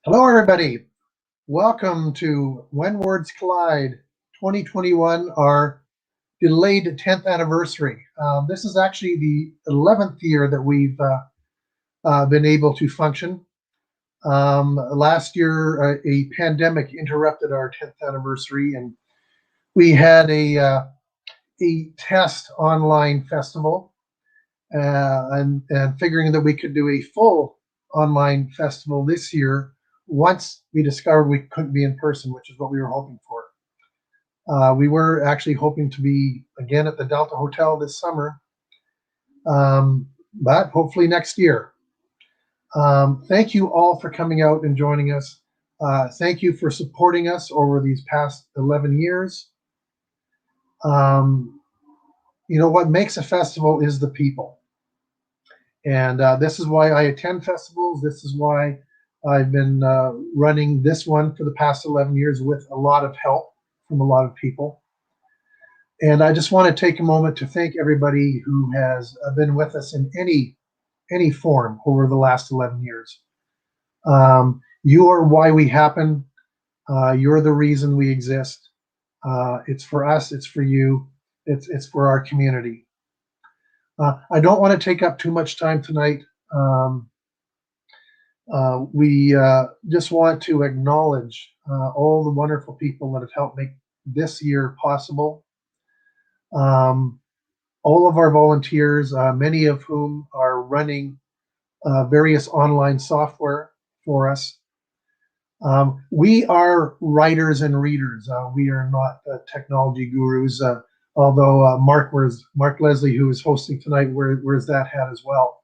Hello, everybody. Welcome to When Words Collide 2021, our delayed 10th anniversary. This is actually the 11th year that we've been able to function. Last year, a pandemic interrupted our 10th anniversary, and we had a test online festival, and figuring that we could do a full online festival this year once we discovered we couldn't be in person, which is what we were hoping for. We were actually hoping to be again at the Delta Hotel this summer, but hopefully next year. Thank you all for coming out and joining us. Thank you for supporting us over these past 11 years. You know, what makes a festival is the people. And this is why I attend festivals. This is why I've been running this one for the past 11 years with a lot of help from a lot of people. And I just want to take a moment to thank everybody who has been with us in any form over the last 11 years. You are why we happen. You're the reason we exist. It's for us. It's for you. It's for our community. I don't want to take up too much time tonight. We just want to acknowledge all the wonderful people that have helped make this year possible. All of our volunteers, many of whom are running various online software for us. We are writers and readers. We are not technology gurus. Although Mark Leslie, who is hosting tonight, wears that hat as well.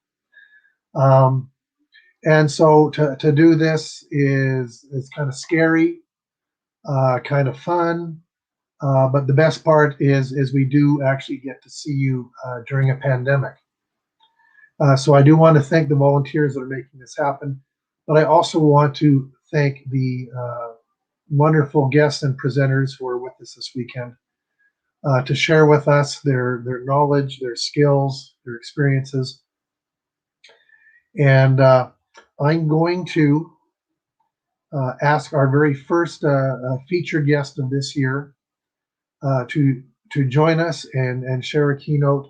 And so to do this is kind of scary, kind of fun, but the best part is we do actually get to see you during a pandemic. So I do want to thank the volunteers that are making this happen, but I also want to thank the wonderful guests and presenters who are with us this weekend. To share with us their knowledge, their skills, their experiences. And I'm going to ask our very first featured guest of this year to join us and share a keynote.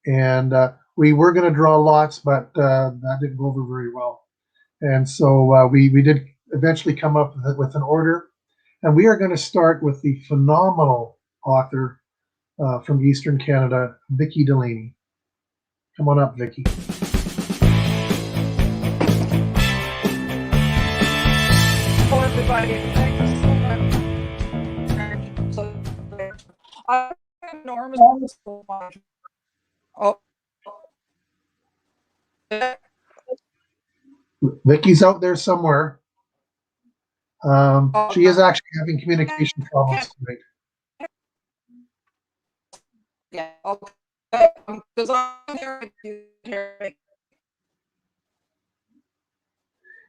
And we were going to draw lots, but that didn't go over very well. And so we did eventually come up with an order. And we are going to start with the phenomenal author from Eastern Canada, Vicki Delany. Come on up, Vicki. Hello, everybody. Thank you so much. I have enormous. Oh. Vicki's out there somewhere. She is actually having communication problems tonight. Yeah, okay. Because I'm here.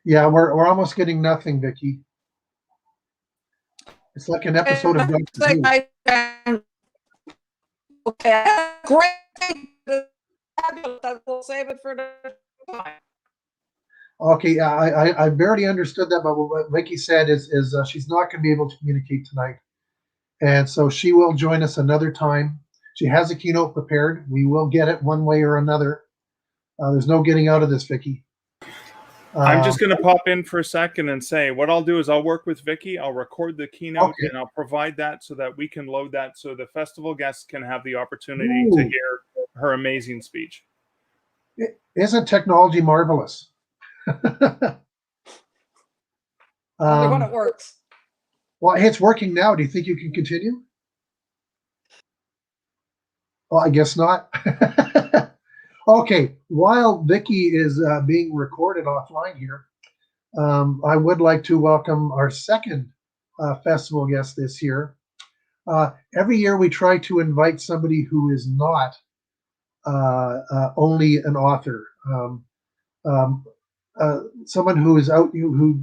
Yeah, we're almost getting nothing, Vicki. It's like an episode of Doctor Who. Okay, great. We'll save it for the time. Okay, I barely understood that, but what Vicki said is she's not going to be able to communicate tonight, and so she will join us another time. She has a keynote prepared. We will get it one way or another. There's no getting out of this, Vicki. I'm just going to pop in for a second and say what I'll do is I'll work with Vicki. I'll record the keynote and I'll provide that so that we can load that so the festival guests can have the opportunity to hear her amazing speech. Isn't technology marvelous? Only when it works. Well, hey, it's working now. Do you think you can continue? Well, I guess not. Okay, while Vicki is being recorded offline here, I would like to welcome our second festival guest this year. Every year we try to invite somebody who is not only an author, someone who is out, who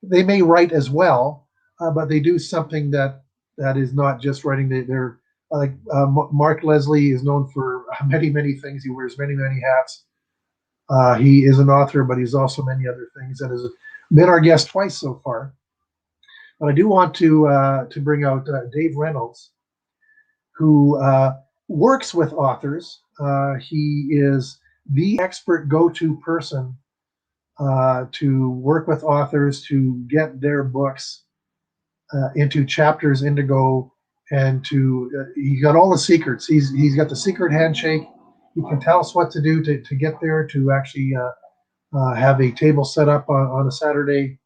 they may write as well, but they do something that is not just writing. They're like Mark Leslie is known for many things. He wears many hats. He is an author, but he's also many other things, and is been our guest twice so far. But I do want to bring out Dave Reynolds, who works with authors. He is the expert go-to person to work with authors to get their books into Chapters, Indigo, and he got all the secrets. He's got the secret handshake. He can tell us what to do to get there, to actually have a table set up on a Saturday,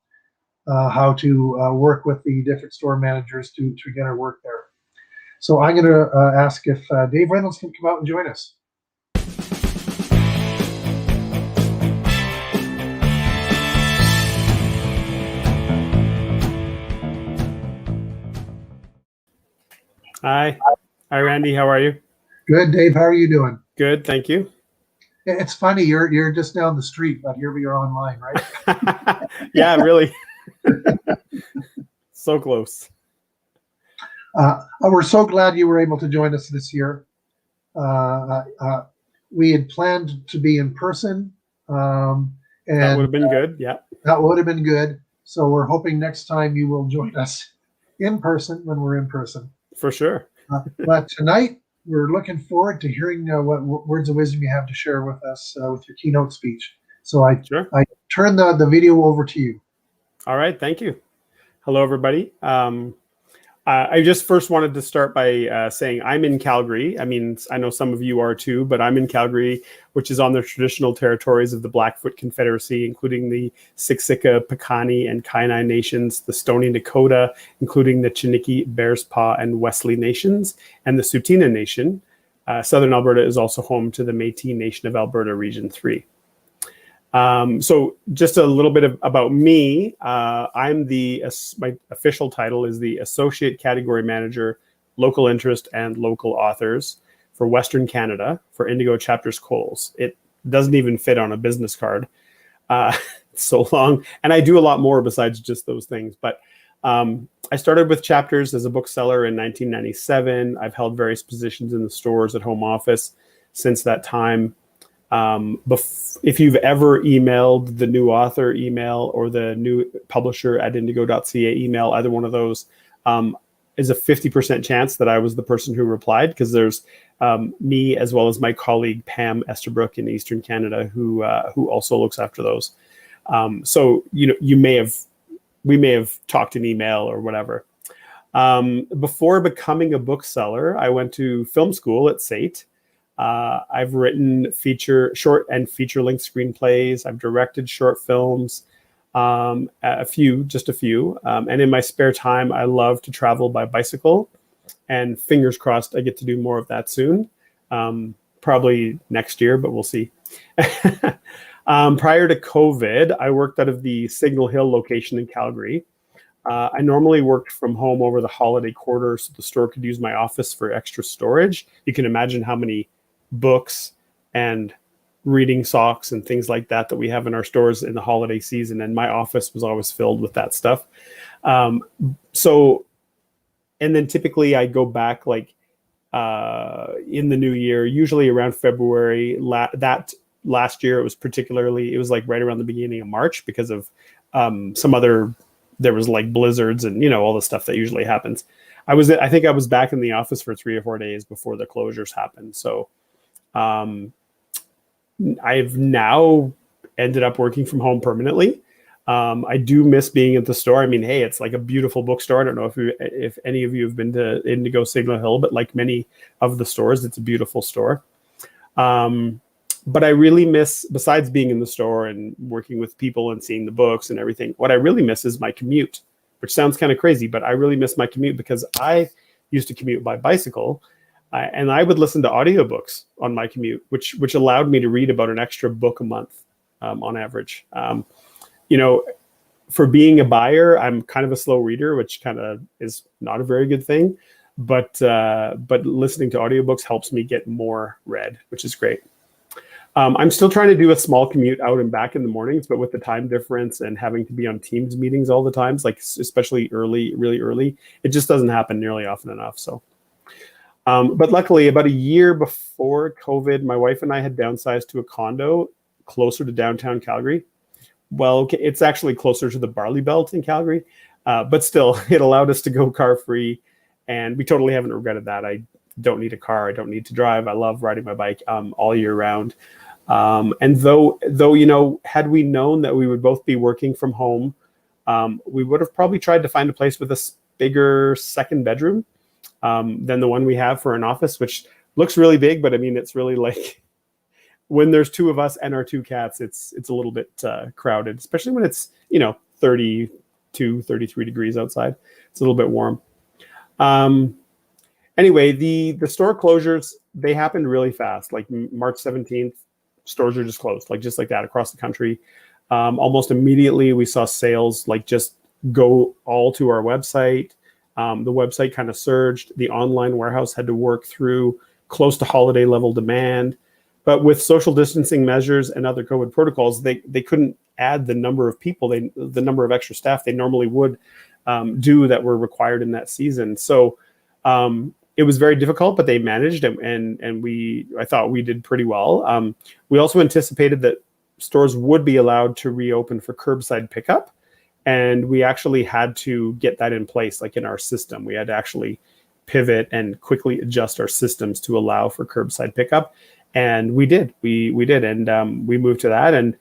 how to work with the different store managers to get our work there. So I'm going to ask if Dave Reynolds can come out and join us. Hi. Hi, Randy. How are you? Good, Dave. How are you doing? Good, thank you. It's funny, you're just down the street, but here we are online, right? Yeah, really. So close. We're so glad you were able to join us this year. We had planned to be in person, and That would have been good. Yeah. That would have been good. So we're hoping next time you will join us in person when we're in person. For sure. But tonight, we're looking forward to hearing what words of wisdom you have to share with us with your keynote speech. So I turn the video over to you. All right. Thank you. Hello, everybody. I just first wanted to start by saying I'm in Calgary. I mean, I know some of you are too, but I'm in Calgary, which is on the traditional territories of the Blackfoot Confederacy, including the Siksika, Piikani, and Kainai nations, the Stoney Nakoda, including the Chiniki, Bearspaw, and Wesley nations, and the Tsuut'ina Nation. Southern Alberta is also home to the Métis Nation of Alberta, Region 3. So just a little bit about me. My official title is the Associate Category Manager, Local Interest and Local Authors for Western Canada for Indigo Chapters Coles. It doesn't even fit on a business card. It's so long. And I do a lot more besides just those things. But I started with Chapters as a bookseller in 1997. I've held various positions in the stores at home office since that time. If you've ever emailed the new author email or the new publisher at indigo.ca email, either one of those is a 50% chance that I was the person who replied, because there's me as well as my colleague Pam Esterbrook in Eastern Canada who also looks after those. So we may have talked in email or whatever. Before becoming a bookseller, I went to film school at SAIT. I've written short and feature-length screenplays. I've directed short films, just a few. And in my spare time, I love to travel by bicycle. And fingers crossed, I get to do more of that soon. Probably next year, but we'll see. Prior to COVID, I worked out of the Signal Hill location in Calgary. I normally worked from home over the holiday quarter, so the store could use my office for extra storage. You can imagine how many books and reading socks and things like that we have in our stores in the holiday season, and my office was always filled with that stuff. And then typically I go back in the new year, usually around February. Last year it was like right around the beginning of March because of there was like blizzards and all the stuff that usually happens. I think I was back in the office for 3 or 4 days before the closures happened. So I've now ended up working from home permanently. I do miss being at the store. I mean, hey, it's like a beautiful bookstore. I don't know if any of you have been to Indigo Signal Hill, but like many of the stores, it's a beautiful store. But I really miss, besides being in the store and working with people and seeing the books and everything, what I really miss is my commute, which sounds kind of crazy, but I really miss my commute because I used to commute by bicycle. And I would listen to audiobooks on my commute, which allowed me to read about an extra book a month on average. For being a buyer, I'm kind of a slow reader, which kind of is not a very good thing. But listening to audiobooks helps me get more read, which is great. I'm still trying to do a small commute out and back in the mornings, but with the time difference and having to be on Teams meetings all the times, like especially really early, it just doesn't happen nearly often enough. So. But luckily, about a year before COVID, my wife and I had downsized to a condo closer to downtown Calgary. well, okay, it's actually closer to the Barley Belt in Calgary, but still, it allowed us to go car free, and we totally haven't regretted that. I don't need a car. I don't need to drive. I love riding my bike all year round. And though had we known that we would both be working from home, we would have probably tried to find a place with a bigger second bedroom than the one we have for an office, which looks really big, but I mean, it's really like when there's two of us and our two cats, it's a little bit crowded, especially when it's 32, 33 degrees outside. It's a little bit warm. Anyway, the store closures, they happened really fast. Like March 17th, stores are just closed, just like that across the country. Almost immediately, we saw sales just go all to our website. The website kind of surged. The online warehouse had to work through close to holiday level demand. But with social distancing measures and other COVID protocols, they couldn't add the number of people, the number of extra staff they normally would do that were required in that season. So it was very difficult, but they managed, and I thought we did pretty well. We also anticipated that stores would be allowed to reopen for curbside pickup, and we actually had to get that in place, in our system. We had to actually pivot and quickly adjust our systems to allow for curbside pickup. And we did, and we moved to that. And,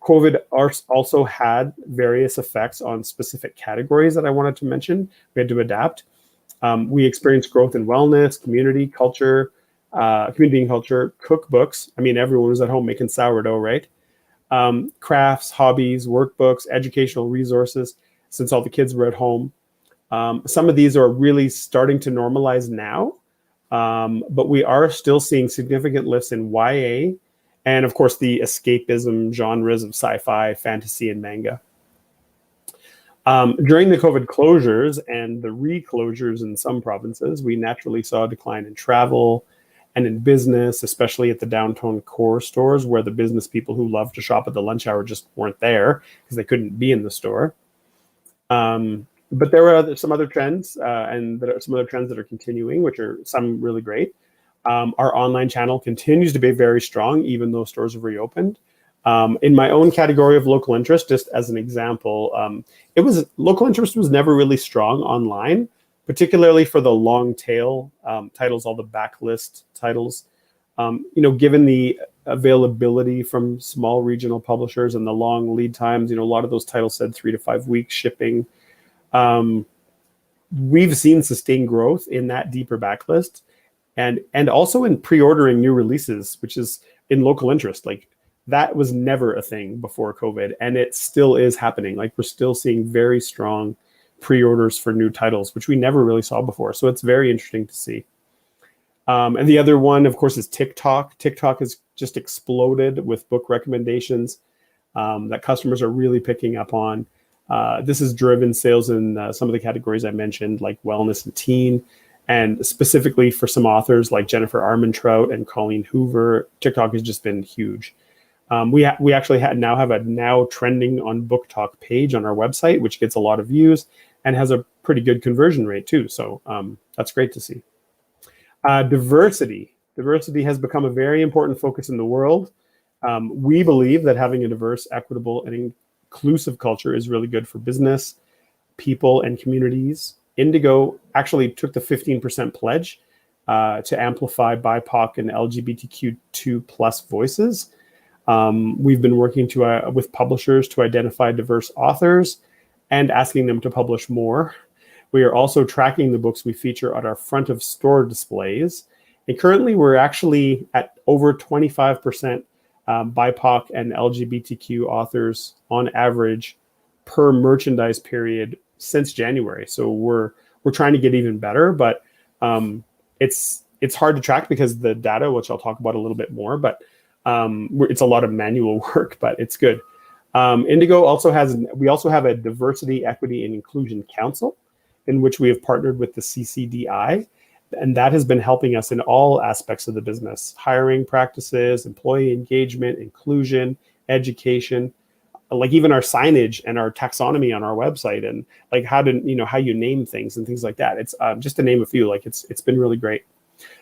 COVID also had various effects on specific categories that I wanted to mention. We had to adapt. We experienced growth in wellness, community and culture, cookbooks. I mean, everyone was at home making sourdough, right? Crafts, hobbies, workbooks, educational resources, since all the kids were at home. Some of these are really starting to normalize now. But we are still seeing significant lifts in YA and, of course, the escapism genres of sci-fi, fantasy, and manga. During the COVID closures and the reclosures in some provinces, we naturally saw a decline in travel and in business, especially at the downtown core stores where the business people who love to shop at the lunch hour just weren't there because they couldn't be in the store. But there were some other trends, and there are some other trends that are continuing, which are some really great. Our online channel continues to be very strong, even though stores have reopened. In my own category of local interest, just as an example, local interest was never really strong online, particularly for the long tail titles, all the backlist titles. Given the availability from small regional publishers and the long lead times, a lot of those titles said 3 to 5 weeks shipping. We've seen sustained growth in that deeper backlist and also in pre-ordering new releases, which is in local interest. That was never a thing before COVID, and it still is happening. We're still seeing very strong pre-orders for new titles, which we never really saw before. So it's very interesting to see. And the other one, of course, is TikTok. TikTok has just exploded with book recommendations that customers are really picking up on. This has driven sales in some of the categories I mentioned, like wellness and teen, and specifically for some authors like Jennifer Armentrout and Colleen Hoover. TikTok has just been huge. We actually now have a now trending on Book Talk page on our website, which gets a lot of views and has a pretty good conversion rate too. So that's great to see. Diversity has become a very important focus in the world. We believe that having a diverse, equitable, and inclusive culture is really good for business, people, and communities. Indigo actually took the 15% pledge to amplify BIPOC and LGBTQ2+ voices. We've been working with publishers to identify diverse authors and asking them to publish more. We are also tracking the books we feature at our front of store displays. And currently we're actually at over 25% BIPOC and LGBTQ authors on average per merchandise period since January. So we're trying to get even better, but it's hard to track because the data, which I'll talk about a little bit more, but it's a lot of manual work, but it's good. Indigo we also have a diversity, equity, and inclusion council in which we have partnered with the CCDI. And that has been helping us in all aspects of the business: hiring practices, employee engagement, inclusion, education, even our signage and our taxonomy on our website, and how you name things and things like that. It's just to name a few. It's been really great.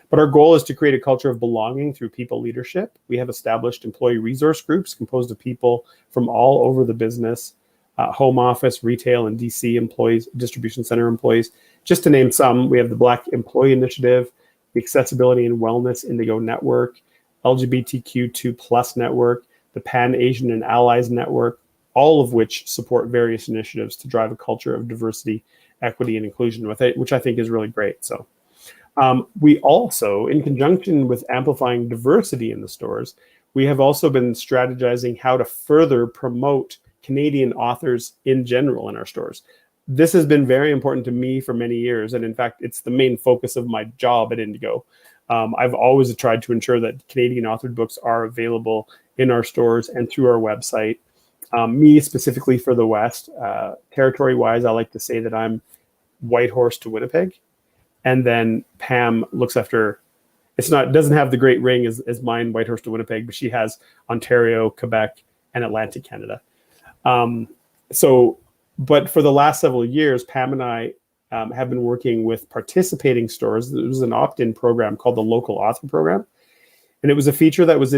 But our goal is to create a culture of belonging through people leadership. We have established employee resource groups composed of people from all over the business, home office, retail, and DC employees, distribution center employees. Just to name some, we have the Black Employee Initiative, the Accessibility and Wellness Indigo Network, LGBTQ2+ Network, the Pan Asian and Allies Network, all of which support various initiatives to drive a culture of diversity, equity, and inclusion with it, which I think is really great. So we also, in conjunction with amplifying diversity in the stores, we have also been strategizing how to further promote Canadian authors in general in our stores. This has been very important to me for many years. And in fact, it's the main focus of my job at Indigo. I've always tried to ensure that Canadian authored books are available in our stores and through our website. Me specifically for the West, territory-wise, I like to say that I'm Whitehorse to Winnipeg. And then Pam looks after, doesn't have the great ring as mine, Whitehorse to Winnipeg, but she has Ontario, Quebec, and Atlantic Canada. But for the last several years, Pam and I have been working with participating stores. There was an opt-in program called the Local Author Program. And it was a feature that was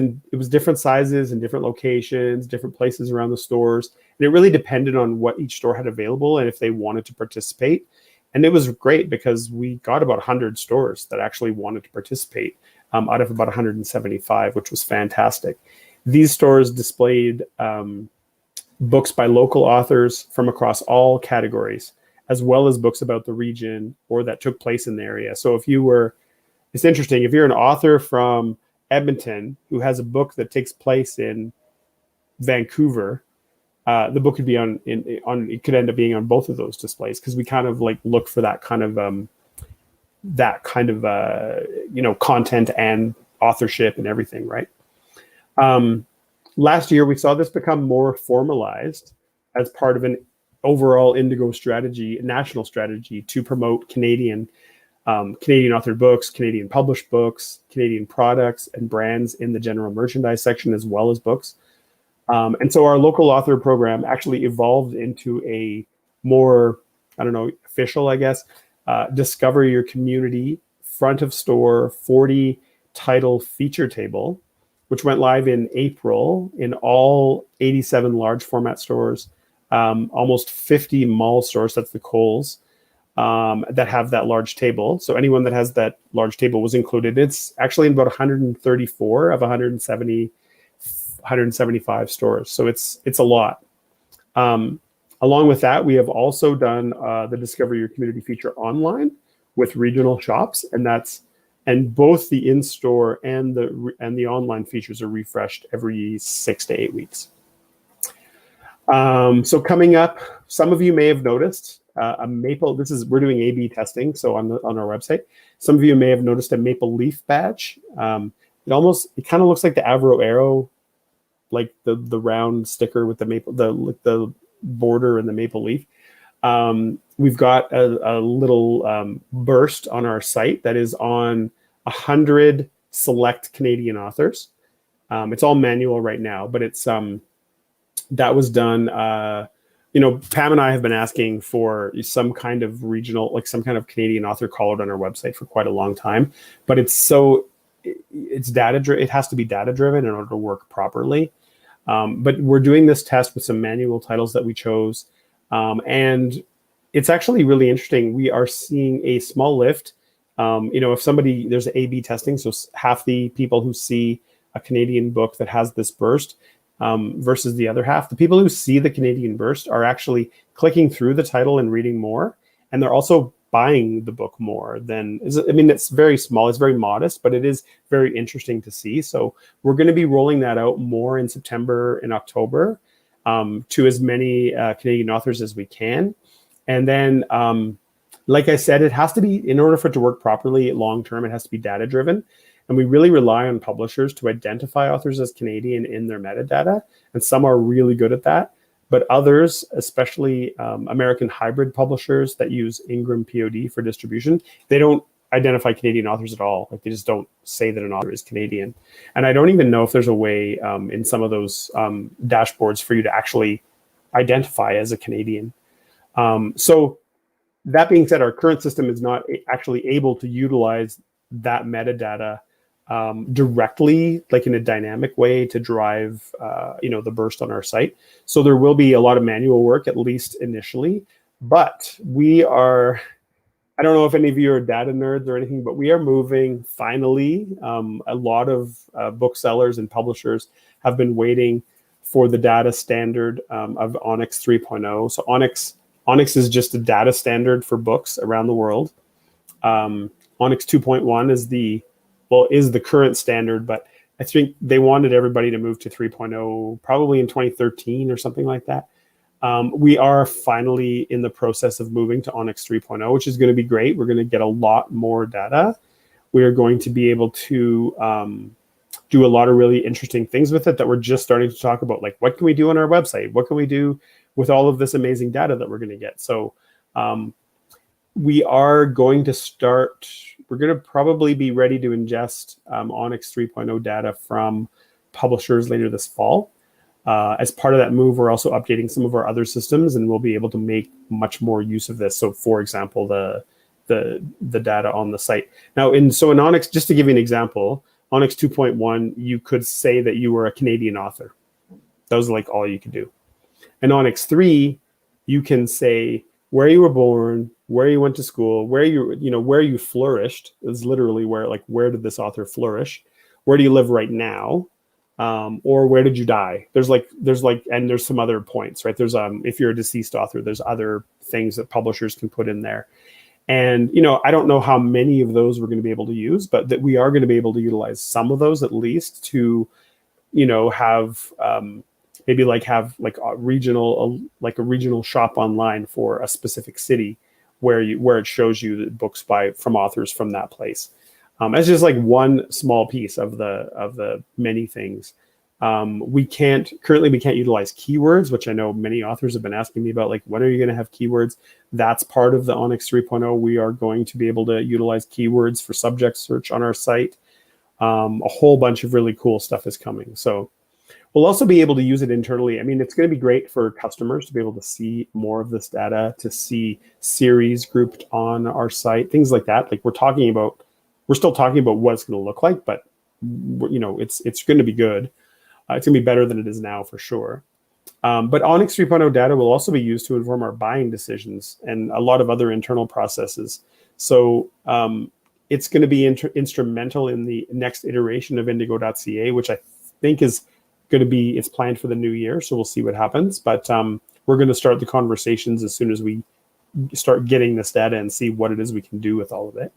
different sizes and different locations, different places around the stores. And it really depended on what each store had available and if they wanted to participate. And it was great because we got about 100 stores that actually wanted to participate out of about 175, which was fantastic. These stores displayed books by local authors from across all categories, as well as books about the region or that took place in the area. So it's interesting, if you're an author from Edmonton who has a book that takes place in Vancouver, the book could be it could end up being on both of those displays, because we kind of like look for that kind of content and authorship and everything, right? Last year, we saw this become more formalized as part of an overall Indigo strategy, national strategy to promote Canadian authored books, Canadian published books, Canadian products and brands in the general merchandise section, as well as books. And so our local author program actually evolved into a more, official, I guess, Discover Your Community front of store 40 title feature table, which went live in April in all 87 large format stores, almost 50 mall stores, that's the Kohl's, that have that large table. So anyone that has that large table was included. It's actually in about 134 of 175 stores. So it's a lot. Along with that, we have also done the Discover Your Community feature online with regional shops, and both the in-store and the online features are refreshed every 6 to 8 weeks. So coming up, some of you may have noticed a maple. We're doing A/B testing, so on our website, some of you may have noticed a maple leaf badge. It kind of looks like the Avro Arrow, like the round sticker with the maple, the border and the maple leaf. We've got a little burst on our site that is on 100 select Canadian authors. It's all manual right now, but it's that was done. Pam and I have been asking for some kind of regional, like some kind of Canadian author call out on our website for quite a long time, but it's data driven. It has to be data driven in order to work properly. But we're doing this test with some manual titles that we chose. And it's actually really interesting. We are seeing a small lift. If there's A/B testing, so half the people who see a Canadian book that has this burst versus the other half, the people who see the Canadian burst are actually clicking through the title and reading more. And they're also buying the book more it's very small, it's very modest, but it is very interesting to see. So we're going to be rolling that out more in September and October to as many Canadian authors as we can. And then, like I said, it has to be, in order for it to work properly long term, it has to be data driven. And we really rely on publishers to identify authors as Canadian in their metadata. And some are really good at that. But others, especially American hybrid publishers that use Ingram POD for distribution, they don't identify Canadian authors at all. Like, they just don't say that an author is Canadian. And I don't even know if there's a way in some of those dashboards for you to actually identify as a Canadian. So that being said, our current system is not actually able to utilize that metadata directly, like in a dynamic way, to drive the burst on our site. So there will be a lot of manual work, at least initially, but we are, I don't know if any of you are data nerds or anything, but we are moving finally. A lot of booksellers and publishers have been waiting for the data standard of Onyx 3.0. So Onyx is just a data standard for books around the world. Onyx 2.1 is the current standard, but I think they wanted everybody to move to 3.0 probably in 2013 or something like that. We are finally in the process of moving to Onyx 3.0, which is going to be great. We're going to get a lot more data. We are going to be able to do a lot of really interesting things with it that we're just starting to talk about. Like, what can we do on our website? What can we do with all of this amazing data that we're going to get? So we are going to start, we're going to probably be ready to ingest Onyx 3.0 data from publishers later this fall. As part of that move, we're also updating some of our other systems, and we'll be able to make much more use of this. So, for example, the data on the site. Now, in Onyx, just to give you an example, Onyx 2.1, you could say that you were a Canadian author. That was like all you could do. In Onyx 3, you can say where you were born, where you went to school, where you flourished is literally where did this author flourish? Where do you live right now? Or where did you die? There's some other points, right? There's if you're a deceased author, there's other things that publishers can put in there. And I don't know how many of those we're going to be able to use, but that we are going to be able to utilize some of those at least to, have maybe have a regional shop online for a specific city where it shows you the books from authors from that place. It's just like one small piece of the many things. We can't utilize keywords, which I know many authors have been asking me about, like, when are you going to have keywords? That's part of the Onyx 3.0. We are going to be able to utilize keywords for subject search on our site. A whole bunch of really cool stuff is coming. So we'll also be able to use it internally. I mean, it's going to be great for customers to be able to see more of this data, to see series grouped on our site, things like that. Like we're still talking about what it's going to look like, but it's going to be good. It's going to be better than it is now for sure. But Onyx 3.0 data will also be used to inform our buying decisions and a lot of other internal processes. So it's going to be instrumental in the next iteration of Indigo.ca, which I think is going to be, it's planned for the new year. So we'll see what happens. But we're going to start the conversations as soon as we start getting this data and see what it is we can do with all of it.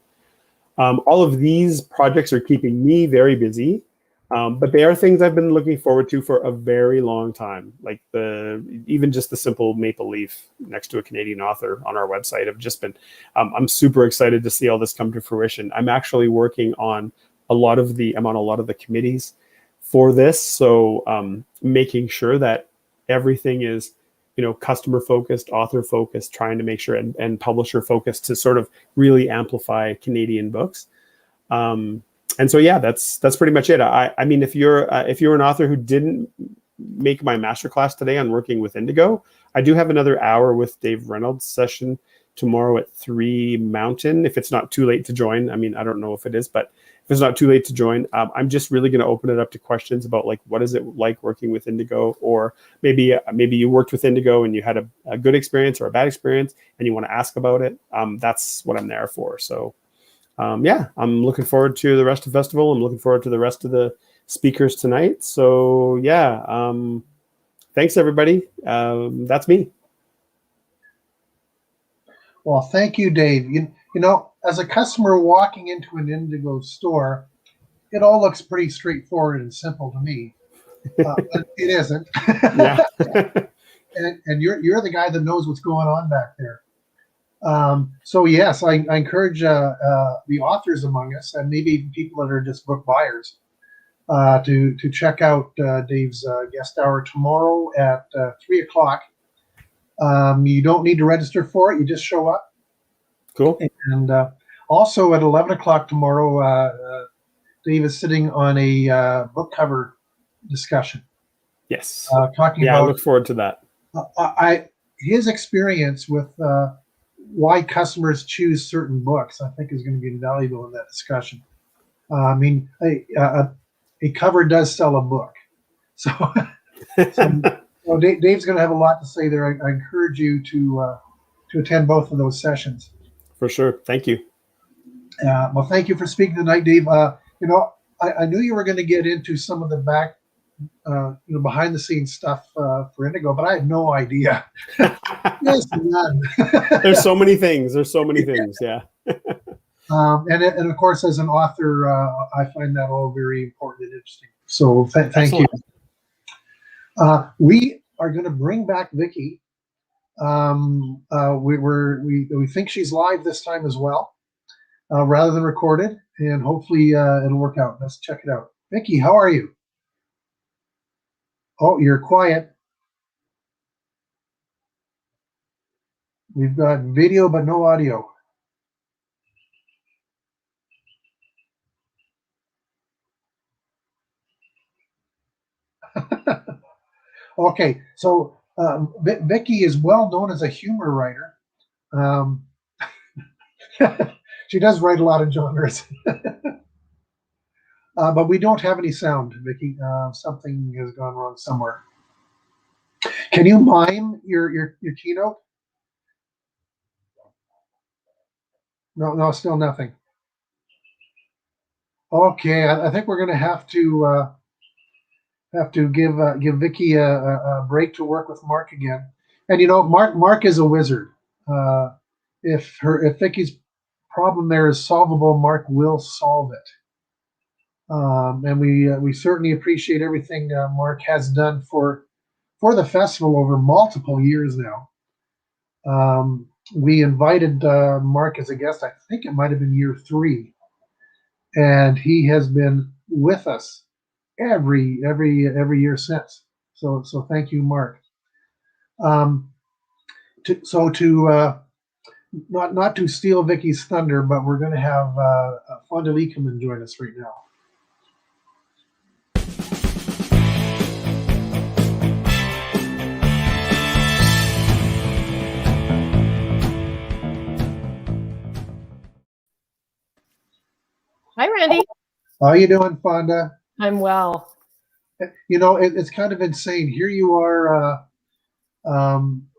All of these projects are keeping me very busy. But they are things I've been looking forward to for a very long time. Like even just the simple maple leaf next to a Canadian author on our website have just been, I'm super excited to see all this come to fruition. I'm actually working on I'm on a lot of the committees for this. So making sure that everything is, customer focused, author focused, trying to make sure and publisher focused to sort of really amplify Canadian books. And so, yeah, that's pretty much it. I mean, if you're an author who didn't make my masterclass today on working with Indigo, I do have another hour with Dave Reynolds session tomorrow at 3 Mountain. If it's not too late to join, I mean, I don't know if it is, but if it's not too late to join, I'm just really going to open it up to questions about like, what is it like working with Indigo? Or maybe you worked with Indigo and you had a good experience or a bad experience and you want to ask about it. That's what I'm there for. So. Yeah, I'm looking forward to the rest of the festival. I'm looking forward to the rest of the speakers tonight. So yeah, thanks everybody. That's me. Well, thank you, Dave. As a customer walking into an Indigo store, it all looks pretty straightforward and simple to me. But it isn't. Yeah. and you're the guy that knows what's going on back there. So yes, I encourage the authors among us, and maybe even people that are just book buyers, to check out Dave's guest hour tomorrow at 3 o'clock. You don't need to register for it; you just show up. Cool. And also at 11 o'clock tomorrow, Dave is sitting on a book cover discussion. Yes. Talking about. I look forward to that. His experience with why customers choose certain books, I think is going to be invaluable in that discussion. I mean, a cover does sell a book. So, so Dave's going to have a lot to say there. I encourage you to attend both of those sessions. For sure. Thank you. Well, thank you for speaking tonight, Dave. You know, I knew you were going to get into some of the back, behind the scenes stuff for Indigo, but I had no idea. Yes, none. There's so many things. There's so many things. Yeah. And of course, as an author, I find that all very important and interesting. So thank you. We are going to bring back Vicki. We think she's live this time as well, rather than recorded, and hopefully it'll work out. Let's check it out. Vicki, how are you? Oh, you're quiet. We've got video but no audio. Okay, so Vicki is well known as a humor writer. She does write a lot of genres. But we don't have any sound, Vicki. Something has gone wrong somewhere. Can you mime your keynote? No, still nothing. Okay, I think we're going to have to give Vicki a break to work with Mark again. And you know, Mark is a wizard. If Vicki's problem there is solvable, Mark will solve it. And we certainly appreciate everything Mark has done for the festival over multiple years now. We invited Mark as a guest. I think it might have been year 3, and he has been with us every year since. So thank you, Mark. Not to steal Vicki's thunder, but we're going to have Fonda come and join us right now. Hi, Randy. How you doing, Fonda? I'm well. You know, it's kind of insane. Here you are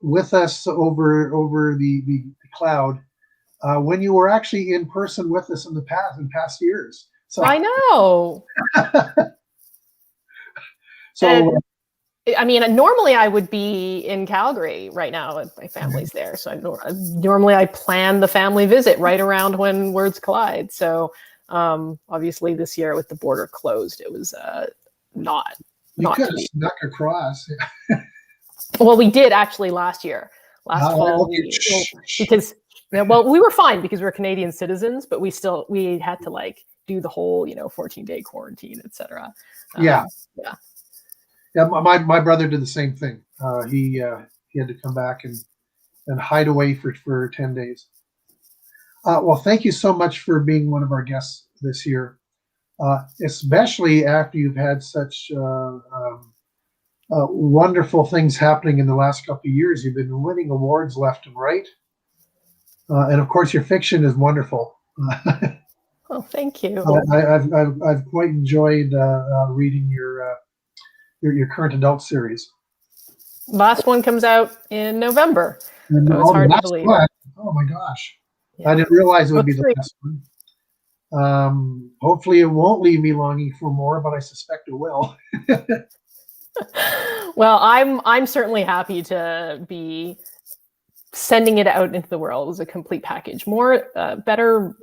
with us over the cloud when you were actually in person with us in past years. So I know. So and, I mean, normally I would be in Calgary right now. My family's there, so normally I plan the family visit right around when Words Collide. So obviously this year with the border closed, it was not. You could have snuck across. Well, we did actually last fall, because we were fine because we were Canadian citizens, but we had to like do the whole 14-day quarantine, etc. Yeah. My brother did the same thing. He had to come back and hide away for 10 days. Well, thank you so much for being one of our guests this year, especially after you've had such wonderful things happening in the last couple of years. You've been winning awards left and right. And of course, your fiction is wonderful. Oh, thank you. I've quite enjoyed reading your current adult series. Last one comes out in November. And so it's hard to believe. Oh my gosh. Yeah. I didn't realize it would be the last one. Hopefully it won't leave me longing for more, but I suspect it will. Well, I'm certainly happy to be sending it out into the world as a complete package. More better,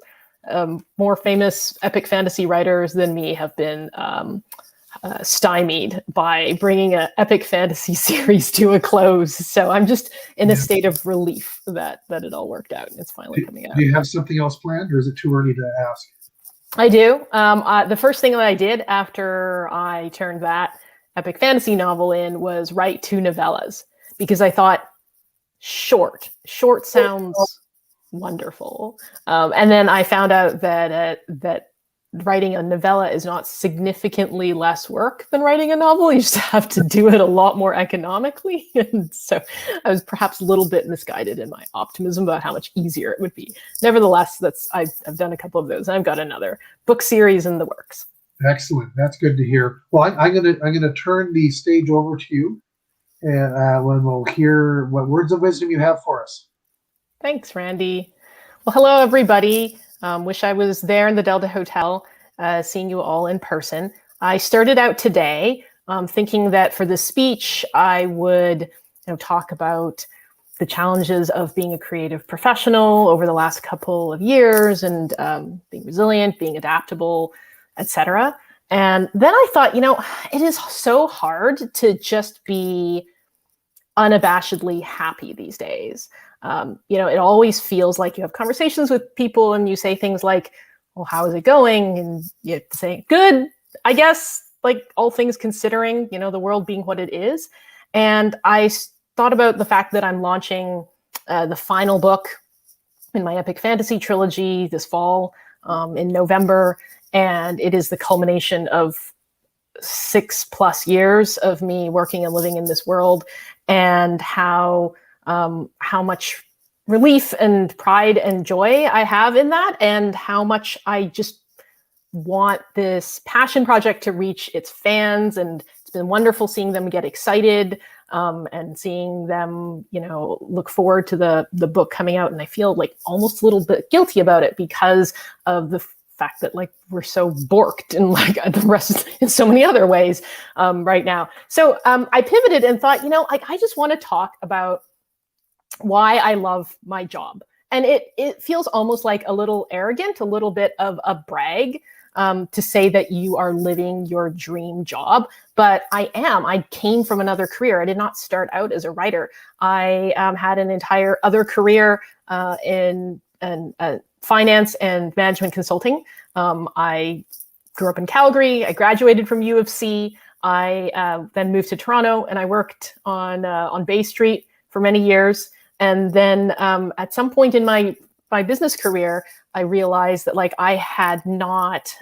more famous epic fantasy writers than me have been stymied by bringing an epic fantasy series to a close. So I'm just in a state of relief that it all worked out and it's finally coming out. Do you have something else planned, or is it too early to ask? I do. The first thing that I did after I turned that epic fantasy novel in was write 2 novellas, because I thought short sounds wonderful. And then I found out that writing a novella is not significantly less work than writing a novel. You just have to do it a lot more economically. And so I was perhaps a little bit misguided in my optimism about how much easier it would be. Nevertheless, I've done a couple of those, and I've got another book series in the works. Excellent. That's good to hear. Well, I'm gonna turn the stage over to you, and when we'll hear what words of wisdom you have for us. Thanks, Randy. Well, hello, everybody. Wish I was there in the Delta Hotel, seeing you all in person. I started out today thinking that for this speech, I would talk about the challenges of being a creative professional over the last couple of years, and being resilient, being adaptable, etc. And then I thought, it is so hard to just be unabashedly happy these days. It always feels like you have conversations with people and you say things like, well, how is it going? And you have to say, good, I guess, like all things considering, the world being what it is. And I thought about the fact that I'm launching the final book in my epic fantasy trilogy this fall in November. And it is the culmination of 6+ years of me working and living in this world, and how much relief and pride and joy I have in that, and how much I just want this passion project to reach its fans. And it's been wonderful seeing them get excited and seeing them, look forward to the book coming out. And I feel like almost a little bit guilty about it because of the fact that we're so borked and the rest in so many other ways right now. So I pivoted and thought, I just want to talk about why I love my job. And it feels almost like a little arrogant, a little bit of a brag to say that you are living your dream job. But I am. I came from another career. I did not start out as a writer. I had an entire other career in finance and management consulting. I grew up in Calgary. I graduated from U of C. I then moved to Toronto, and I worked on Bay Street for many years. And then at some point in my business career, I realized that I had not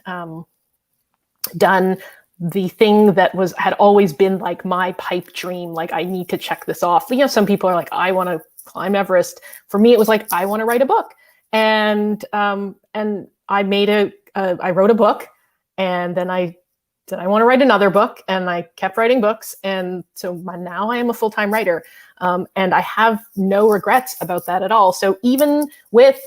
done the thing that had always been my pipe dream. I need to check this off. Some people are like, I want to climb Everest. For me, it was I want to write a book. And I wrote a book, and then I said, I want to write another book, and I kept writing books. And so now I am a full-time writer. And I have no regrets about that at all. So even with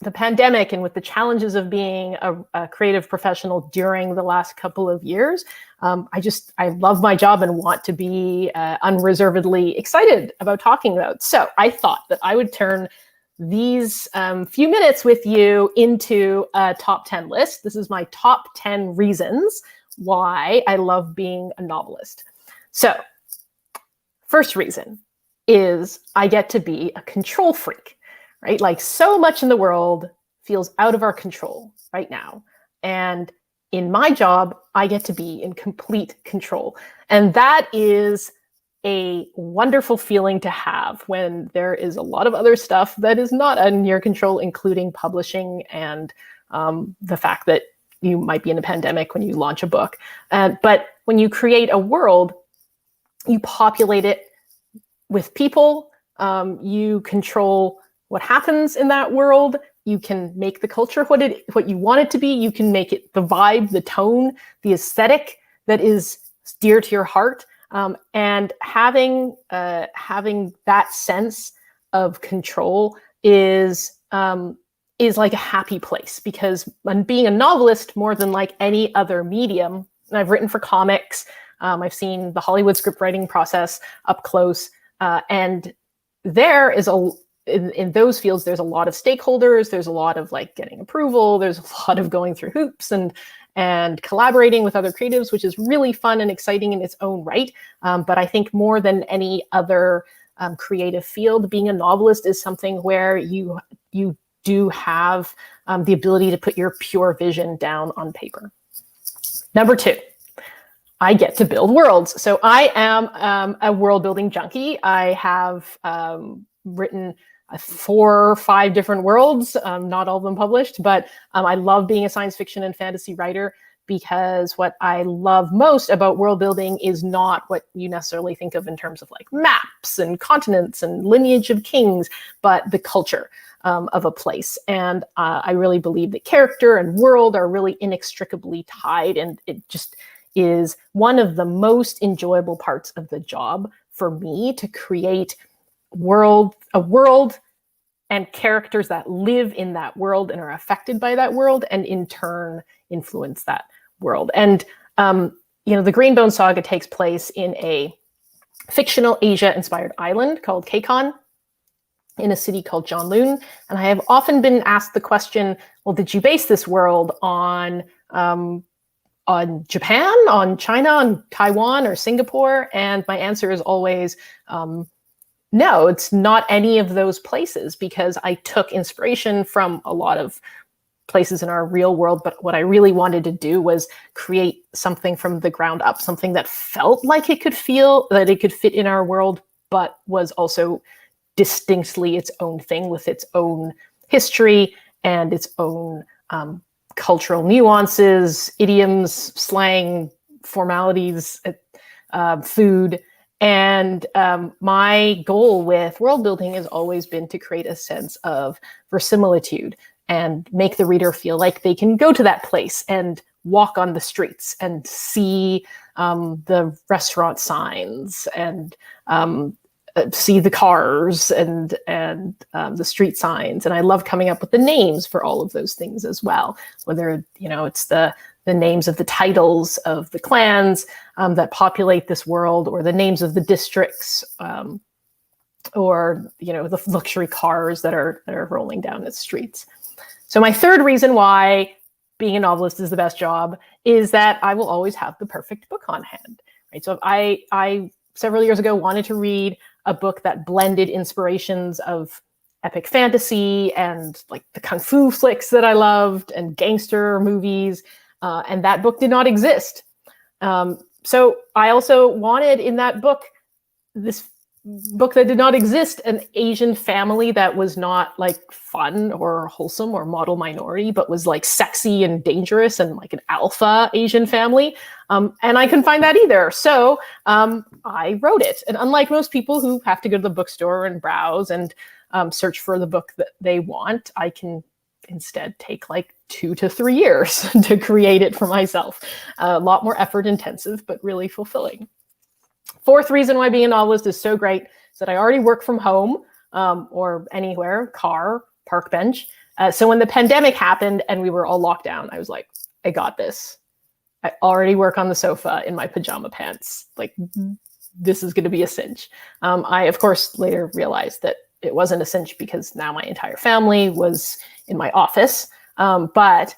the pandemic and with the challenges of being a creative professional during the last couple of years, I love my job and want to be unreservedly excited about talking about it. So I thought that I would turn these few minutes with you into a top 10 list. This is my top 10 reasons why I love being a novelist. So first reason is I get to be a control freak, right? So much in the world feels out of our control right now. And in my job, I get to be in complete control. And that is a wonderful feeling to have when there is a lot of other stuff that is not in your control, including publishing and the fact that you might be in a pandemic when you launch a book. But when you create a world, you populate it with people, you control what happens in that world. You can make the culture what you want it to be. You can make it the vibe, the tone, the aesthetic that is dear to your heart. And having that sense of control is like a happy place, because when being a novelist, more than any other medium, and I've written for comics, I've seen the Hollywood script writing process up close, and there is in those fields, there's a lot of stakeholders. There's a lot of getting approval. There's a lot of going through hoops and collaborating with other creatives, which is really fun and exciting in its own right. But I think more than any other creative field, being a novelist is something where you do have the ability to put your pure vision down on paper. Number 2, I get to build worlds. So I am a world building junkie. I have written 4 or 5 different worlds, not all of them published, but I love being a science fiction and fantasy writer, because what I love most about world building is not what you necessarily think of in terms of like maps and continents and lineage of kings, but the culture of a place. And I really believe that character and world are really inextricably tied, and it just is one of the most enjoyable parts of the job for me, to create a world and characters that live in that world and are affected by that world, and in turn influence that world. And the Greenbone Saga takes place in a fictional Asia-inspired island called Kakon, in a city called Janloon. And I have often been asked the question, well, did you base this world on Japan, on China, on Taiwan, or Singapore? And my answer is always, no, it's not any of those places, because I took inspiration from a lot of places in our real world. But what I really wanted to do was create something from the ground up, something that felt like it could fit in our world, but was also distinctly its own thing, with its own history and its own cultural nuances, idioms, slang, formalities, food. And my goal with world building has always been to create a sense of verisimilitude and make the reader feel like they can go to that place and walk on the streets and see the restaurant signs, and see the cars and the street signs. And I love coming up with the names for all of those things as well, whether it's the names of the titles of the clans that populate this world, or the names of the districts, or the luxury cars that are rolling down its streets. So my third reason why being a novelist is the best job is that I will always have the perfect book on hand. Right? So I several years ago wanted to read a book that blended inspirations of epic fantasy and like the kung fu flicks that I loved and gangster movies, and that book did not exist. So I also wanted in that book, this book that did not exist, an Asian family that was not like fun or wholesome or model minority, but was like sexy and dangerous and like an alpha Asian family. And I couldn't find that either. So I wrote it. And unlike most people who have to go to the bookstore and browse and search for the book that they want, I can instead take like 2 to 3 years to create it for myself. A lot more effort intensive, but really fulfilling. Fourth reason why being a novelist is so great is that I already work from home or anywhere, car, park bench. So when the pandemic happened and we were all locked down, I was like, I got this. I already work on the sofa in my pajama pants. Like, this is going to be a cinch. I, of course, later realized that it wasn't a cinch because now my entire family was in my office. But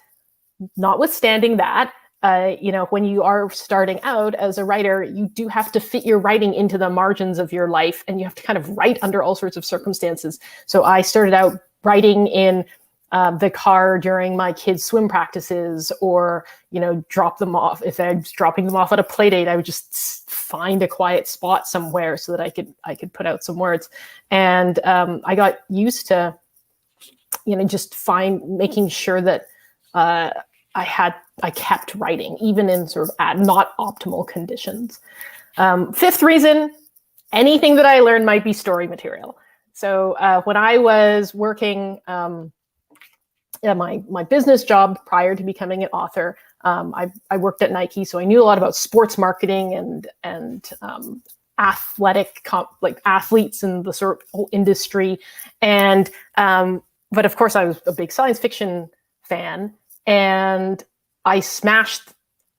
notwithstanding that, when you are starting out as a writer, you do have to fit your writing into the margins of your life, and you have to kind of write under all sorts of circumstances. So I started out writing in the car during my kids' swim practices, or, drop them off. If I was dropping them off at a play date, I would just find a quiet spot somewhere so that I could put out some words. And I got used to, just making sure that I kept writing, even in sort of not optimal conditions. Fifth reason, anything that I learned might be story material. So when I was working at my business job prior to becoming an author, I worked at Nike, so I knew a lot about sports marketing and athletes and the sort of whole industry. And but of course, I was a big science fiction fan, and I smashed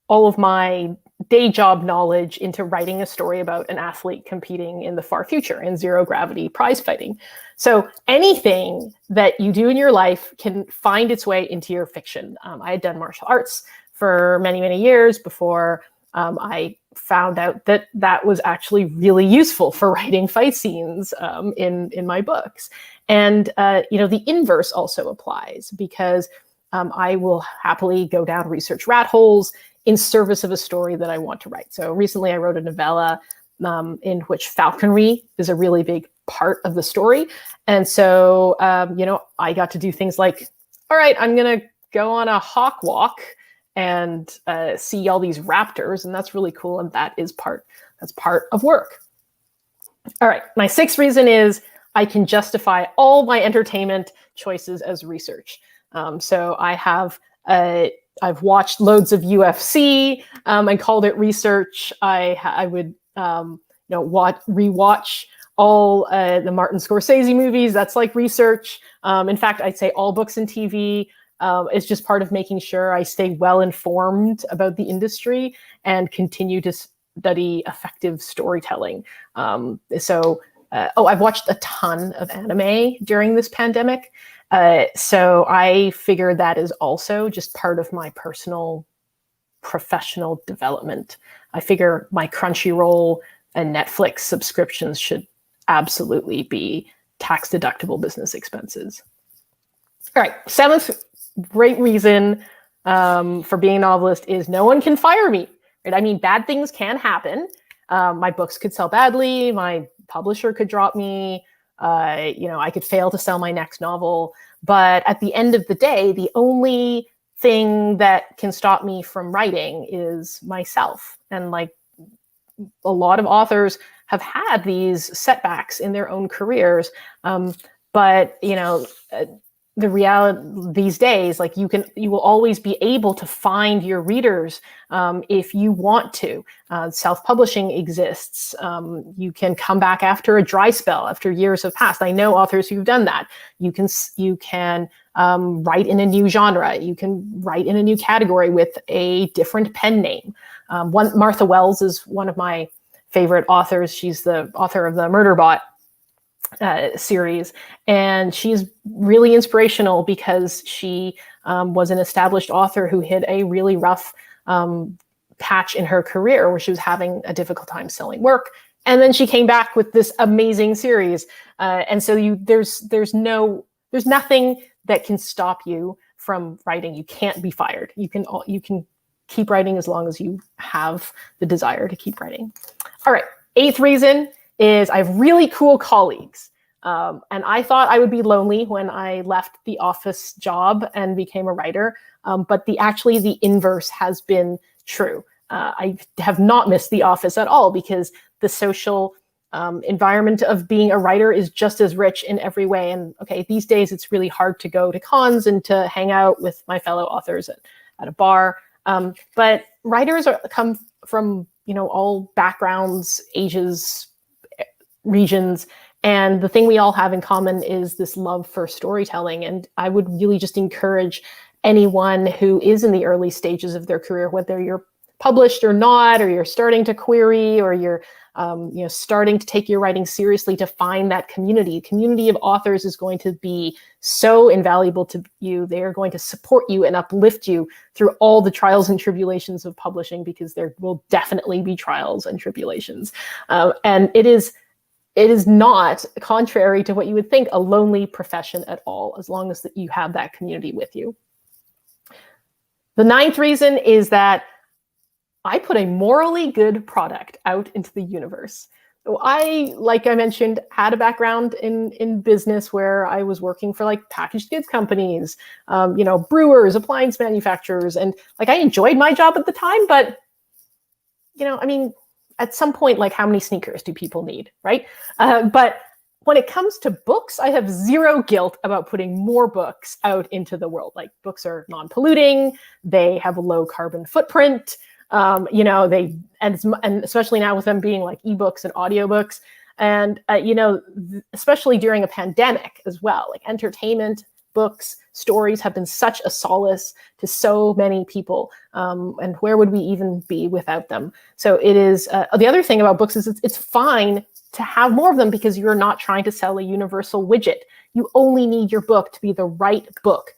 all of my day job knowledge into writing a story about an athlete competing in the far future in zero gravity prize fighting. So anything that you do in your life can find its way into your fiction. I had done martial arts for many, many years before I found out that was actually really useful for writing fight scenes in my books. And the inverse also applies, because I will happily go down research rat holes in service of a story that I want to write. So recently I wrote a novella in which falconry is a really big part of the story. And so, I got to do things like, all right, I'm going to go on a hawk walk and see all these raptors. And that's really cool. And that's part of work. All right. My sixth reason is I can justify all my entertainment choices as research. So I've watched loads of UFC and called it research. I would rewatch all the Martin Scorsese movies. That's like research. In fact, I'd say all books and TV is just part of making sure I stay well informed about the industry and continue to study effective storytelling. I've watched a ton of anime during this pandemic. So I figure that is also just part of my personal professional development. I figure my Crunchyroll and Netflix subscriptions should absolutely be tax-deductible business expenses. All right, seventh great reason for being a novelist is no one can fire me. Right? I mean, bad things can happen. My books could sell badly. My publisher could drop me. I could fail to sell my next novel. But at the end of the day, the only thing that can stop me from writing is myself. And like a lot of authors have had these setbacks in their own careers. But the reality these days, like you will always be able to find your readers if you want to. Self-publishing exists. You can come back after a dry spell, after years have passed. I know authors who've done that. You can write in a new genre. You can write in a new category with a different pen name. Martha Wells is one of my favorite authors. She's the author of the Murderbot series, and she's really inspirational because she was an established author who hit a really rough patch in her career where she was having a difficult time selling work, and then she came back with this amazing series. And so there's nothing that can stop you from writing. You can't be fired. You can keep writing as long as you have the desire to keep writing. All right, eighth reason is I have really cool colleagues. And I thought I would be lonely when I left the office job and became a writer. But the inverse has been true. I have not missed the office at all because the social environment of being a writer is just as rich in every way. And okay, these days it's really hard to go to cons and to hang out with my fellow authors at a bar. But writers come from, all backgrounds, ages, regions. And the thing we all have in common is this love for storytelling. And I would really just encourage anyone who is in the early stages of their career, whether you're published or not, or you're starting to query, or you're starting to take your writing seriously, to find that community. Community of authors is going to be so invaluable to you. They are going to support you and uplift you through all the trials and tribulations of publishing, because there will definitely be trials and tribulations. And it is not, contrary to what you would think, a lonely profession at all, as long as you have that community with you. The ninth reason is that I put a morally good product out into the universe. So I, like I mentioned, had a background in business where I was working for like packaged goods companies, brewers, appliance manufacturers. And like, I enjoyed my job at the time, but, at some point, like, how many sneakers do people need, right? But when it comes to books, I have zero guilt about putting more books out into the world. Like, books are non-polluting, they have a low carbon footprint, and especially now with them being like ebooks and audiobooks, and especially during a pandemic as well, like entertainment, books, stories have been such a solace to so many people. And where would we even be without them? So it is, the other thing about books is it's fine to have more of them, because you're not trying to sell a universal widget. You only need your book to be the right book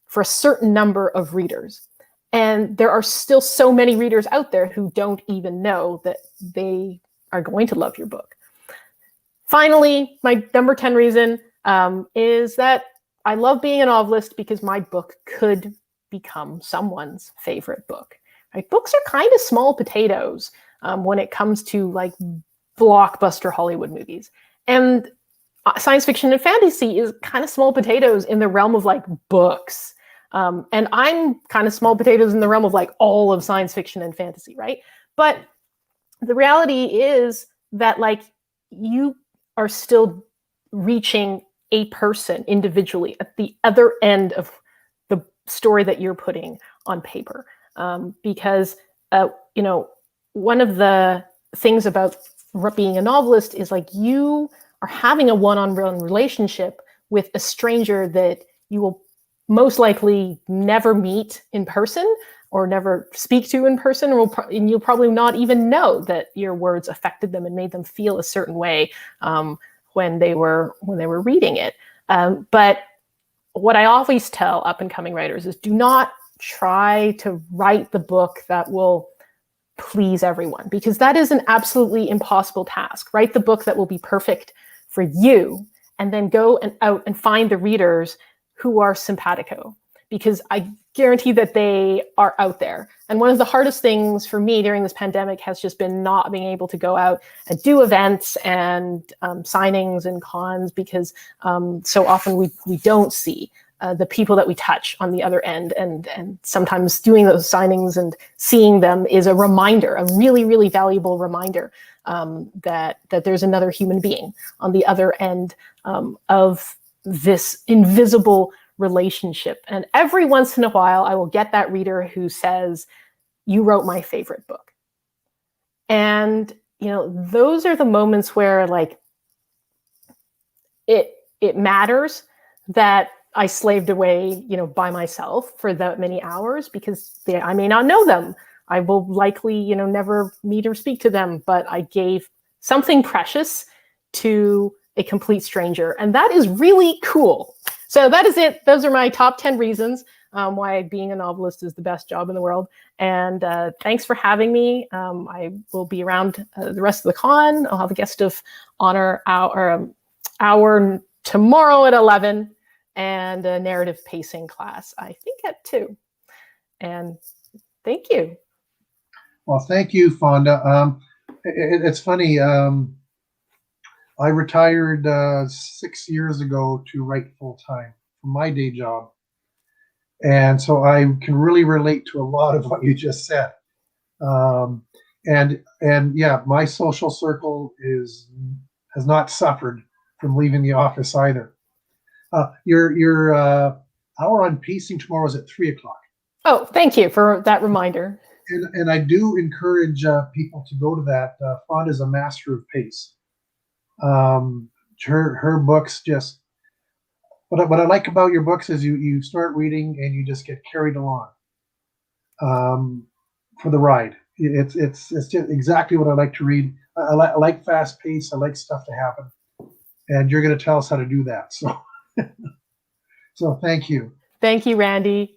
for a certain number of readers. And there are still so many readers out there who don't even know that they are going to love your book. Finally, my number 10 reason is that I love being a novelist because my book could become someone's favorite book. Right? Books are kind of small potatoes when it comes to like blockbuster Hollywood movies. And science fiction and fantasy is kind of small potatoes in the realm of like books. And I'm kind of small potatoes in the realm of like all of science fiction and fantasy, right? But the reality is that like you are still reaching a person individually at the other end of the story that you're putting on paper. Because, you know, one of the things about being a novelist is like you are having a one-on-one relationship with a stranger that you will most likely never meet in person or never speak to in person, and you'll probably not even know that your words affected them and made them feel a certain way when they were reading it. But what I always tell up-and-coming writers is do not try to write the book that will please everyone, because that is an absolutely impossible task. Write the book that will be perfect for you, and then go out and find the readers who are simpatico, because I guarantee that they are out there. And one of the hardest things for me during this pandemic has just been not being able to go out and do events and signings and cons, because so often we don't see the people that we touch on the other end. And sometimes doing those signings and seeing them is a reminder, a really, really valuable reminder that there's another human being on the other end of this invisible relationship. And every once in a while, I will get that reader who says, "You wrote my favorite book." And, you know, those are the moments where like it matters that I slaved away, you know, by myself for that many hours, because I may not know them. I will likely, you know, never meet or speak to them, but I gave something precious to a complete stranger. And that is really cool. So that is it. Those are my top 10 reasons why being a novelist is the best job in the world. And thanks for having me. I will be around the rest of the con. I'll have a guest of honor hour tomorrow at 11, and a narrative pacing class, I think at 2. And thank you. Well, thank you, Fonda. It's funny. I retired 6 years ago to write full time from my day job. And so I can really relate to a lot of what you just said. And yeah, my social circle has not suffered from leaving the office either. Your hour on pacing tomorrow is at 3:00. Oh, thank you for that reminder. And I do encourage people to go to that. Fonda is a master of pace. Her books just, what I like about your books is you start reading and you just get carried along for the ride. It's just exactly what I like to read. I like fast pace. I like stuff to happen, and you're going to tell us how to do that. So, so thank you. Thank you, Randy.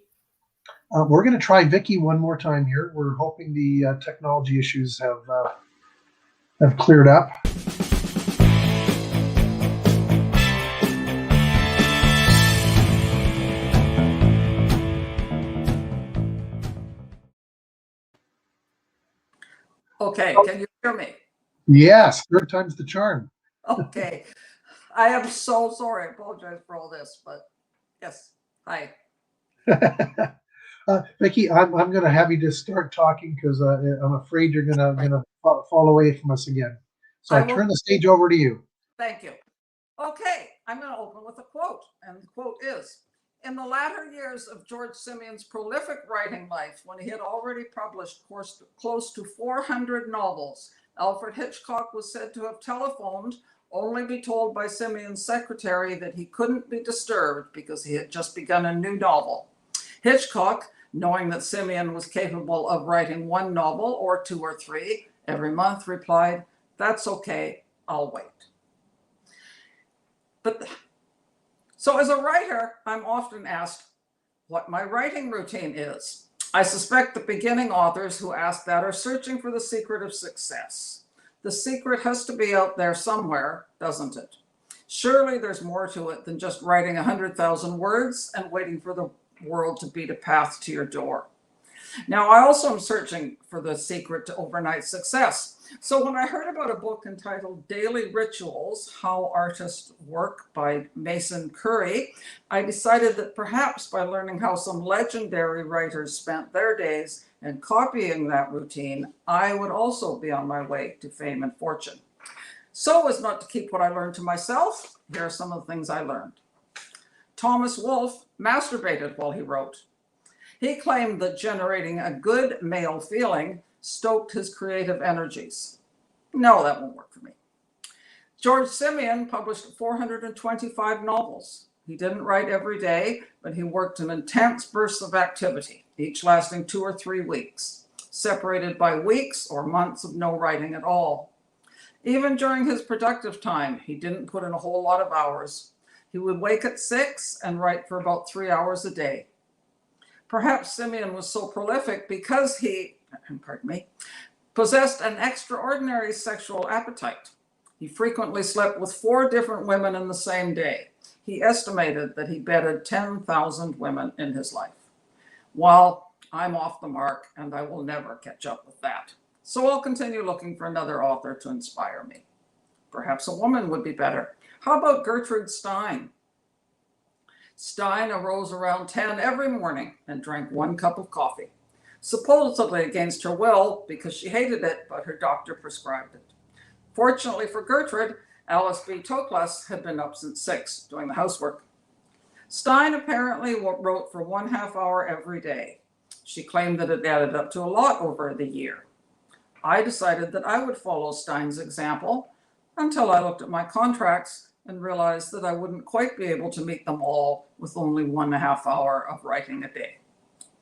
We're going to try Vicki one more time here. We're hoping the technology issues have cleared up. Okay, can you hear me? Yes, third time's the charm. Okay. I am so sorry. I apologize for all this, but yes. Hi. Vicki, I'm going to have you just start talking because I'm afraid you're going to fall away from us again. So I turn the stage over to you. Thank you. Okay, I'm going to open with a quote, and the quote is, "In the latter years of George Simeon's prolific writing life, when he had already published close to 400 novels, Alfred Hitchcock was said to have telephoned, only be told by Simeon's secretary that he couldn't be disturbed because he had just begun a new novel. Hitchcock, knowing that Simeon was capable of writing one novel or 2 or 3 every month, replied, 'That's okay, I'll wait.'" So as a writer, I'm often asked what my writing routine is. I suspect the beginning authors who ask that are searching for the secret of success. The secret has to be out there somewhere, doesn't it? Surely there's more to it than just writing 100,000 words and waiting for the world to beat a path to your door. Now, I also am searching for the secret to overnight success. So when I heard about a book entitled Daily Rituals, How Artists Work by Mason Curry, I decided that perhaps by learning how some legendary writers spent their days and copying that routine, I would also be on my way to fame and fortune. So as not to keep what I learned to myself, here are some of the things I learned. Thomas Wolfe masturbated while he wrote. He claimed that generating a good male feeling stoked his creative energies. No, that won't work for me. George Simeon published 425 novels. He didn't write every day, but he worked in intense bursts of activity, each lasting 2 or 3 weeks, separated by weeks or months of no writing at all. Even during his productive time, he didn't put in a whole lot of hours. He would wake at 6 and write for about 3 hours a day. Perhaps Simeon was so prolific because he, possessed an extraordinary sexual appetite. He frequently slept with 4 different women in the same day. He estimated that he bedded 10,000 women in his life. Well, I'm off the mark and I will never catch up with that. So I'll continue looking for another author to inspire me. Perhaps a woman would be better. How about Gertrude Stein? Stein arose around 10 every morning and drank 1 cup of coffee, supposedly against her will because she hated it, but her doctor prescribed it. Fortunately for Gertrude, Alice B. Toklas had been up since 6 doing the housework. Stein apparently wrote for 1/2 hour every day. She claimed that it added up to a lot over the year. I decided that I would follow Stein's example until I looked at my contracts and realized that I wouldn't quite be able to meet them all with only 1.5 hours of writing a day.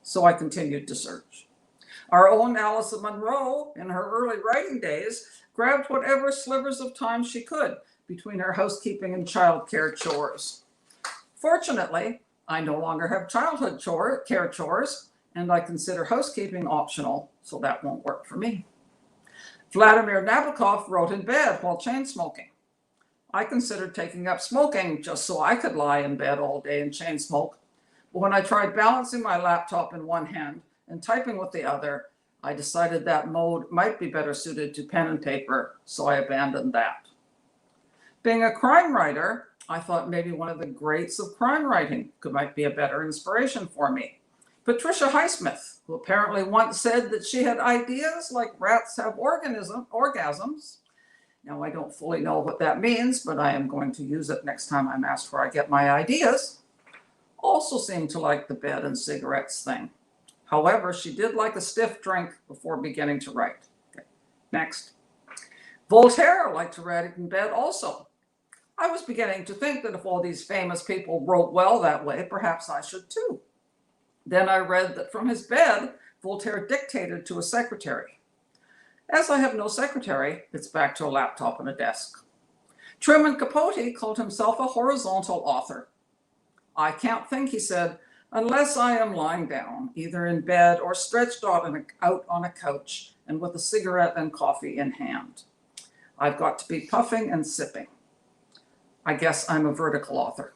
So I continued to search. Our own Alison Munro, in her early writing days, grabbed whatever slivers of time she could between her housekeeping and childcare chores. Fortunately, I no longer have childhood care chores, and I consider housekeeping optional, so that won't work for me. Vladimir Nabokov wrote in bed while chain smoking. I considered taking up smoking just so I could lie in bed all day and chain smoke. But when I tried balancing my laptop in one hand and typing with the other, I decided that mode might be better suited to pen and paper, so I abandoned that. Being a crime writer, I thought maybe one of the greats of crime writing might be a better inspiration for me. Patricia Highsmith, who apparently once said that she had ideas like rats have orgasms. Now, I don't fully know what that means, but I am going to use it next time I'm asked where I get my ideas. Also seemed to like the bed and cigarettes thing. However, she did like a stiff drink before beginning to write. Okay. Next. Voltaire liked to write in bed also. I was beginning to think that if all these famous people wrote well that way, perhaps I should too. Then I read that from his bed, Voltaire dictated to a secretary. As I have no secretary, it's back to a laptop and a desk. Truman Capote called himself a horizontal author. I can't think, he said, unless I am lying down, either in bed or stretched out on a couch and with a cigarette and coffee in hand. I've got to be puffing and sipping. I guess I'm a vertical author.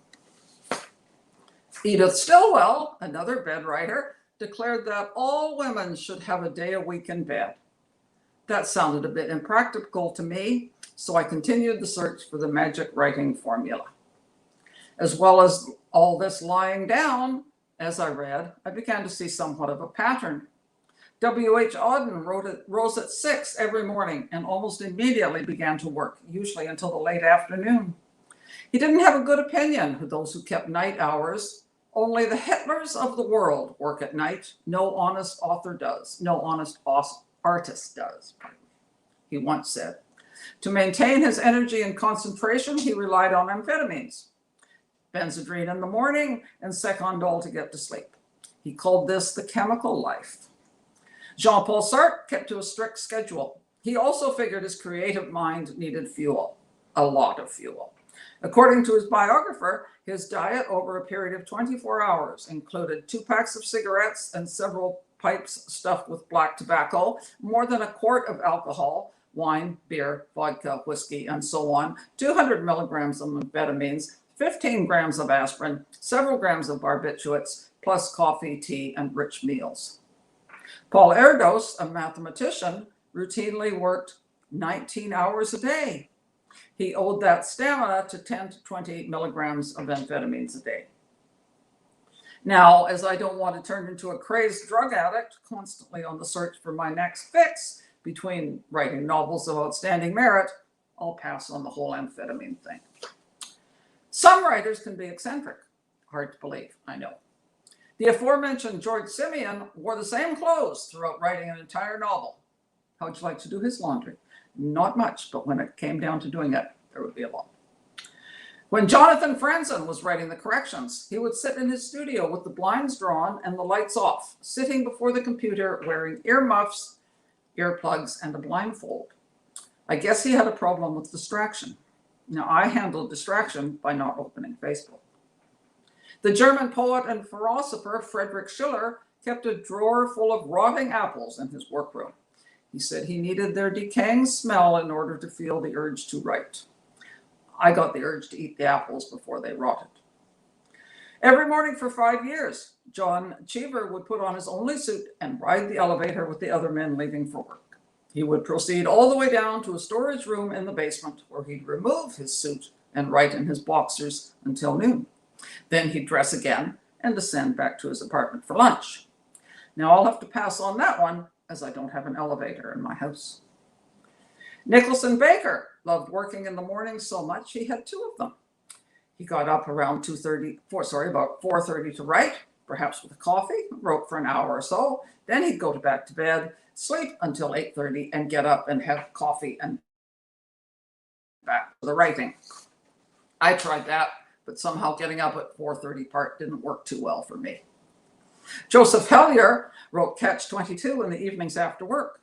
Edith Stilwell, another bed writer, declared that all women should have a day a week in bed. That sounded a bit impractical to me, so I continued the search for the magic writing formula. As well as all this lying down, as I read, I began to see somewhat of a pattern. W.H. Auden rose at 6 every morning and almost immediately began to work, usually until the late afternoon. He didn't have a good opinion of those who kept night hours. Only the Hitlers of the world work at night. No honest author does. No honest artist does, he once said. To maintain his energy and concentration, he relied on amphetamines. Benzedrine in the morning and Secondol to get to sleep. He called this the chemical life. Jean-Paul Sartre kept to a strict schedule. He also figured his creative mind needed fuel, a lot of fuel. According to his biographer, his diet over a period of 24 hours included 2 packs of cigarettes and several pipes stuffed with black tobacco, more than a quart of alcohol, wine, beer, vodka, whiskey, and so on, 200 milligrams of amphetamines, 15 grams of aspirin, several grams of barbiturates, plus coffee, tea, and rich meals. Paul Erdos, a mathematician, routinely worked 19 hours a day. He owed that stamina to 10 to 20 milligrams of amphetamines a day. Now, as I don't want to turn into a crazed drug addict, constantly on the search for my next fix between writing novels of outstanding merit, I'll pass on the whole amphetamine thing. Some writers can be eccentric. Hard to believe, I know. The aforementioned George Simeon wore the same clothes throughout writing an entire novel. How'd you like to do his laundry? Not much, but when it came down to doing it, there would be a lot. When Jonathan Franzen was writing the corrections, he would sit in his studio with the blinds drawn and the lights off, sitting before the computer wearing earmuffs, earplugs, and a blindfold. I guess he had a problem with distraction. Now, I handled distraction by not opening Facebook. The German poet and philosopher Friedrich Schiller kept a drawer full of rotting apples in his workroom. He said he needed their decaying smell in order to feel the urge to write. I got the urge to eat the apples before they rotted. Every morning for 5 years, John Cheever would put on his only suit and ride the elevator with the other men leaving for work. He would proceed all the way down to a storage room in the basement where he'd remove his suit and write in his boxers until noon. Then he'd dress again and descend back to his apartment for lunch. Now I'll have to pass on that one as I don't have an elevator in my house. Nicholson Baker loved working in the morning so much he had 2 of them. He got up around about 4:30 to write, perhaps with a coffee, wrote for an hour or so. Then he'd go back to bed, sleep until 8:30, and get up and have coffee and back to the writing. I tried that, but somehow getting up at 4:30 part didn't work too well for me. Joseph Hellyer wrote Catch-22 in the evenings after work.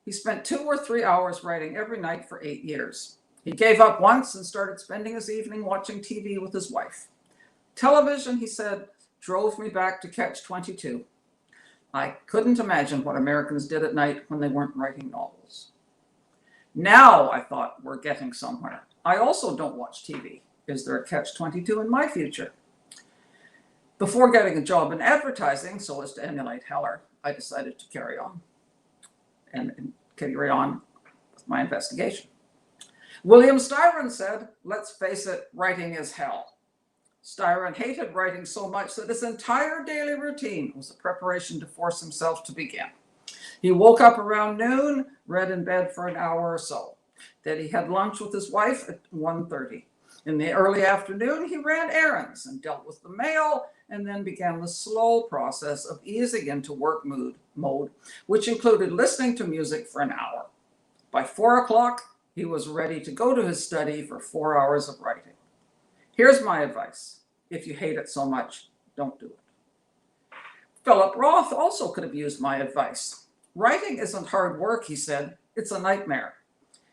He spent 2 or 3 hours writing every night for 8 years. He gave up once and started spending his evening watching TV with his wife. Television, he said, drove me back to Catch-22. I couldn't imagine what Americans did at night when they weren't writing novels. Now, I thought, we're getting somewhere. I also don't watch TV. Is there a Catch-22 in my future? Before getting a job in advertising, so as to emulate Heller, I decided to carry on with my investigation. William Styron said, let's face it, writing is hell. Styron hated writing so much that his entire daily routine was a preparation to force himself to begin. He woke up around noon, read in bed for an hour or so. Then he had lunch with his wife at 1:30. In the early afternoon, he ran errands and dealt with the mail, and then began the slow process of easing into work mode, which included listening to music for an hour. By 4 o'clock, he was ready to go to his study for 4 hours of writing. Here's my advice. If you hate it so much, don't do it. Philip Roth also could have used my advice. Writing isn't hard work, he said. It's a nightmare.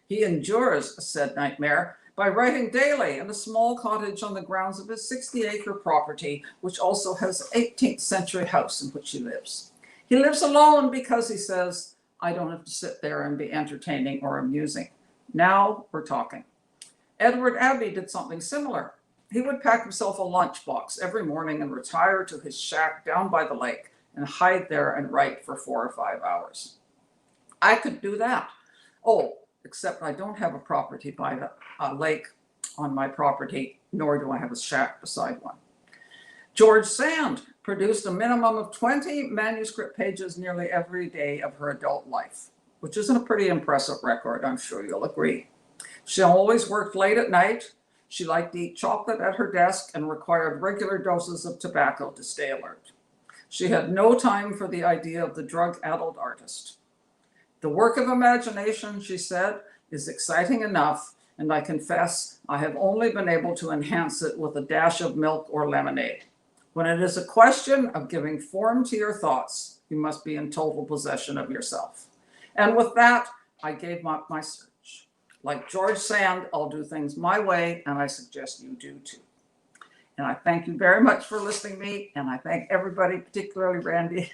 He endures said nightmare by writing daily in a small cottage on the grounds of his 60-acre property, which also has an 18th century house in which he lives. He lives alone because, he says, I don't have to sit there and be entertaining or amusing. Now we're talking. Edward Abbey did something similar. He would pack himself a lunchbox every morning and retire to his shack down by the lake and hide there and write for 4 or 5 hours. I could do that. Oh, except I don't have a property by the lake on my property, nor do I have a shack beside one. George Sand produced a minimum of 20 manuscript pages nearly every day of her adult life, which isn't a pretty impressive record, I'm sure you'll agree. She always worked late at night. She liked to eat chocolate at her desk and required regular doses of tobacco to stay alert. She had no time for the idea of the drug-addled artist. The work of imagination, she said, is exciting enough, and I confess I have only been able to enhance it with a dash of milk or lemonade. When it is a question of giving form to your thoughts, you must be in total possession of yourself. And with that, I gave up my search. Like George Sand, I'll do things my way, and I suggest you do too. And I thank you very much for listening to me, and I thank everybody, particularly Randy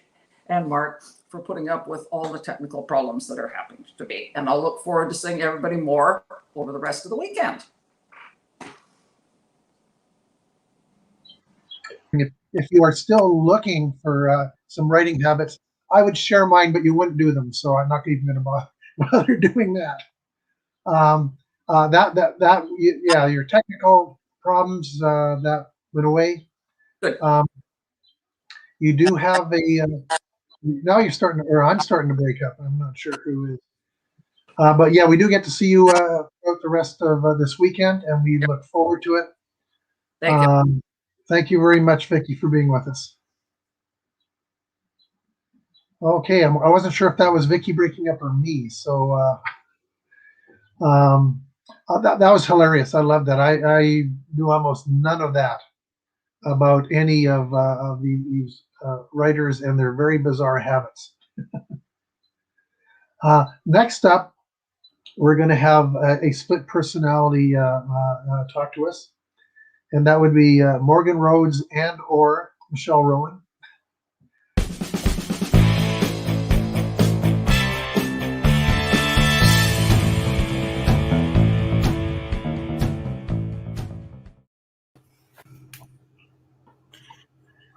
and Mark, for putting up with all the technical problems that are happening to me. And I'll look forward to seeing everybody more over the rest of the weekend. If you are still looking for some writing habits, I would share mine, but you wouldn't do them, so I'm not even going to bother doing that. Yeah, your technical problems that went away. Good. You do have a now you're starting to, or I'm starting to break up. I'm not sure who is. But yeah, we do get to see you throughout the rest of this weekend, and we look forward to it. Thank you. Thank you very much, Vicki, for being with us. Okay, I wasn't sure if that was Vicki breaking up or me, so that was hilarious. I love that. I knew almost none of that about any of these writers and their very bizarre habits. Next up, we're going to have a split personality talk to us, and that would be Morgan Rhodes and or Michelle Rowan.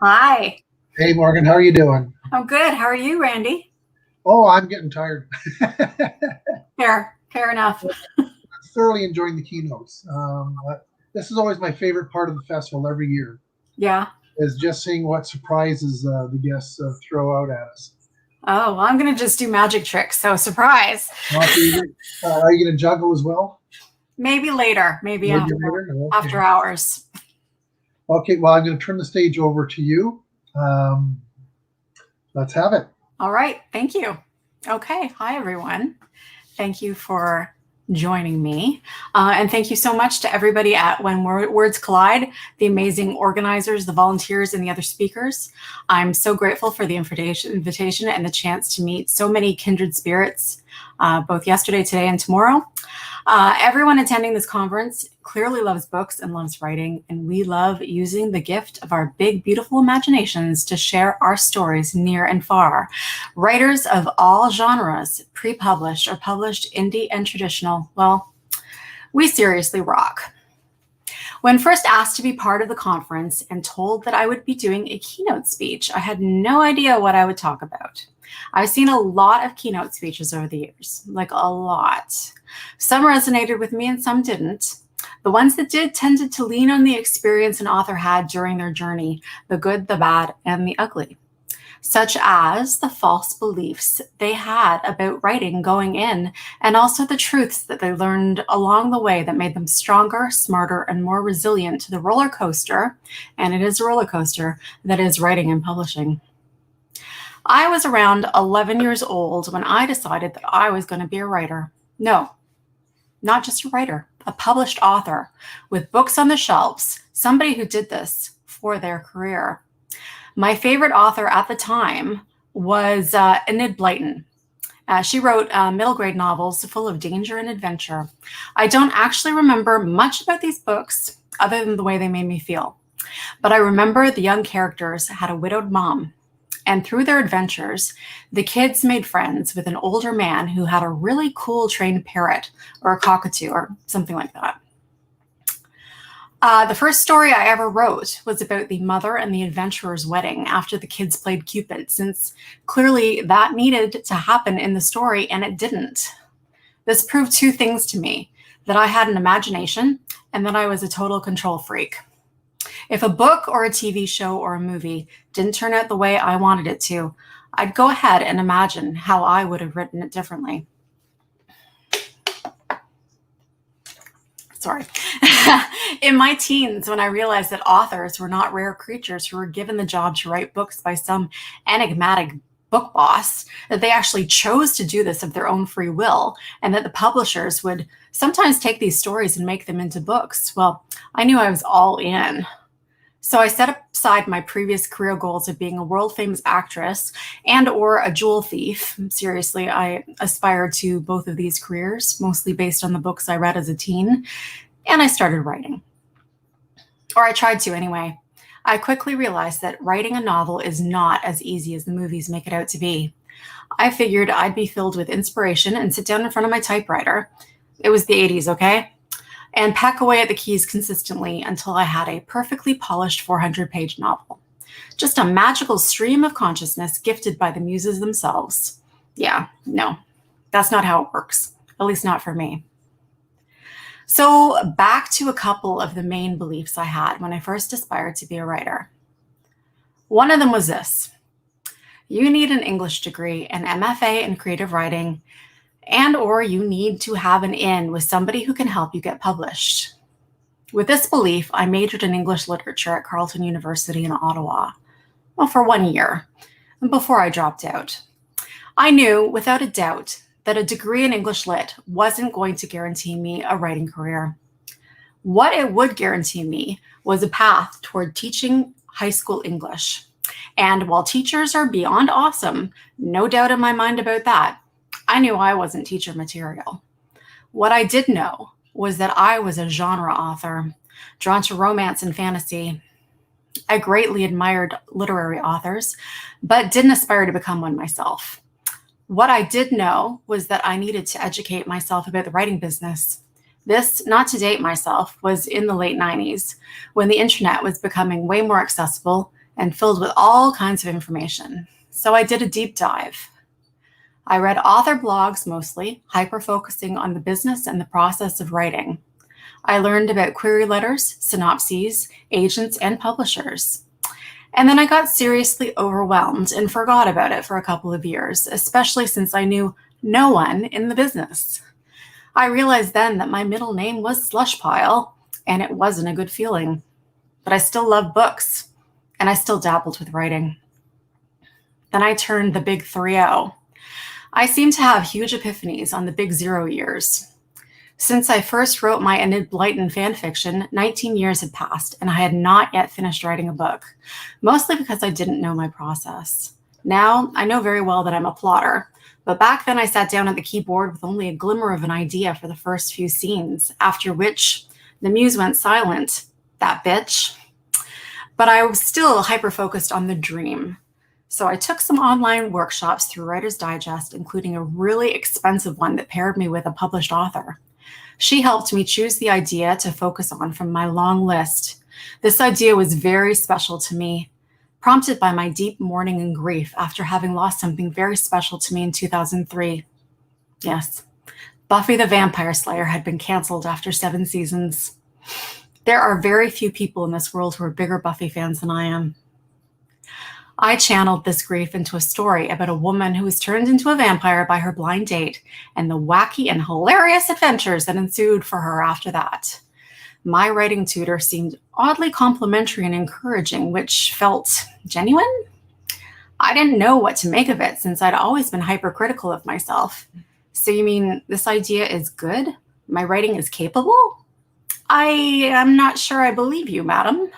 Hi. Hey, Morgan, how are you doing? I'm good. How are you, Randy? Oh, I'm getting tired. Fair enough. I'm thoroughly enjoying the keynotes. This is always my favorite part of the festival every year. Yeah. Is just seeing what surprises the guests throw out at us. Oh, well, I'm going to just do magic tricks. So surprise. Are you going to juggle as well? Maybe later. Maybe after Okay. after hours. Okay, well, I'm going to turn the stage over to you. Let's have it. All right. Thank you. Okay. Hi, everyone. Thank you for joining me. And thank you so much to everybody at When Words Collide, the amazing organizers, the volunteers, and the other speakers. I'm so grateful for the invitation and the chance to meet so many kindred spirits, both yesterday, today, and tomorrow. Everyone attending this conference clearly loves books and loves writing, and we love using the gift of our big, beautiful imaginations to share our stories near and far. Writers of all genres, pre-published or published, indie and traditional, well, we seriously rock. When first asked to be part of the conference and told that I would be doing a keynote speech, I had no idea what I would talk about. I've seen a lot of keynote speeches over the years, like a lot. Some resonated with me and some didn't. The ones that did tended to lean on the experience an author had during their journey, the good, the bad, and the ugly, such as the false beliefs they had about writing going in, and also the truths that they learned along the way that made them stronger, smarter, and more resilient to the roller coaster, and it is a roller coaster, that is writing and publishing. I was around 11 years old when I decided that I was going to be a writer. No, not just a writer, a published author with books on the shelves, somebody who did this for their career. My favorite author at the time was Enid Blyton. She wrote middle grade novels full of danger and adventure. I don't actually remember much about these books other than the way they made me feel. But I remember the young characters had a widowed mom. And through their adventures, the kids made friends with an older man who had a really cool trained parrot or a cockatoo or something like that. The first story I ever wrote was about the mother and the adventurer's wedding after the kids played Cupid, since clearly that needed to happen in the story and it didn't. This proved two things to me, that I had an imagination and that I was a total control freak. If a book or a TV show or a movie didn't turn out the way I wanted it to, I'd go ahead and imagine how I would have written it differently. Sorry. In my teens, when I realized that authors were not rare creatures who were given the job to write books by some enigmatic book boss, that they actually chose to do this of their own free will, and that the publishers would sometimes take these stories and make them into books, well, I knew I was all in. So I set aside my previous career goals of being a world-famous actress and or a jewel thief. Seriously, I aspired to both of these careers, mostly based on the books I read as a teen, and I started writing. Or I tried to anyway. I quickly realized that writing a novel is not as easy as the movies make it out to be. I figured I'd be filled with inspiration and sit down in front of my typewriter. It was the 80s, okay? And peck away at the keys consistently until I had a perfectly polished 400-page novel. Just a magical stream of consciousness gifted by the muses themselves. Yeah, no, that's not how it works, at least not for me. So back to a couple of the main beliefs I had when I first aspired to be a writer. One of them was this: you need an English degree, an MFA in creative writing, or you need to have an in with somebody who can help you get published. With this belief, I majored in English literature at Carleton University in Ottawa, well, for 1 year, before I dropped out. I knew, without a doubt, that a degree in English Lit wasn't going to guarantee me a writing career. What it would guarantee me was a path toward teaching high school English. And while teachers are beyond awesome, no doubt in my mind about that, I knew I wasn't teacher material. What I did know was that I was a genre author, drawn to romance and fantasy. I greatly admired literary authors, but didn't aspire to become one myself. What I did know was that I needed to educate myself about the writing business. This, not to date myself, was in the late 90s, when the internet was becoming way more accessible and filled with all kinds of information. So I did a deep dive. I read author blogs mostly, hyper-focusing on the business and the process of writing. I learned about query letters, synopses, agents, and publishers. And then I got seriously overwhelmed and forgot about it for a couple of years, especially since I knew no one in the business. I realized then that my middle name was Slushpile, and it wasn't a good feeling. But I still loved books, and I still dabbled with writing. Then I turned the big 3-0. I seem to have huge epiphanies on the big 0 years. Since I first wrote my Enid Blyton fanfiction, 19 years had passed, and I had not yet finished writing a book, mostly because I didn't know my process. Now, I know very well that I'm a plotter, but back then I sat down at the keyboard with only a glimmer of an idea for the first few scenes, after which the muse went silent. That bitch. But I was still hyper-focused on the dream. So I took some online workshops through Writer's Digest, including a really expensive one that paired me with a published author. She helped me choose the idea to focus on from my long list. This idea was very special to me, prompted by my deep mourning and grief after having lost something very special to me in 2003. Yes, Buffy the Vampire Slayer had been canceled after 7 seasons. There are very few people in this world who are bigger Buffy fans than I am. I channeled this grief into a story about a woman who was turned into a vampire by her blind date and the wacky and hilarious adventures that ensued for her after that. My writing tutor seemed oddly complimentary and encouraging, which felt genuine. I didn't know what to make of it since I'd always been hypercritical of myself. So you mean this idea is good? My writing is capable? I am not sure I believe you, madam.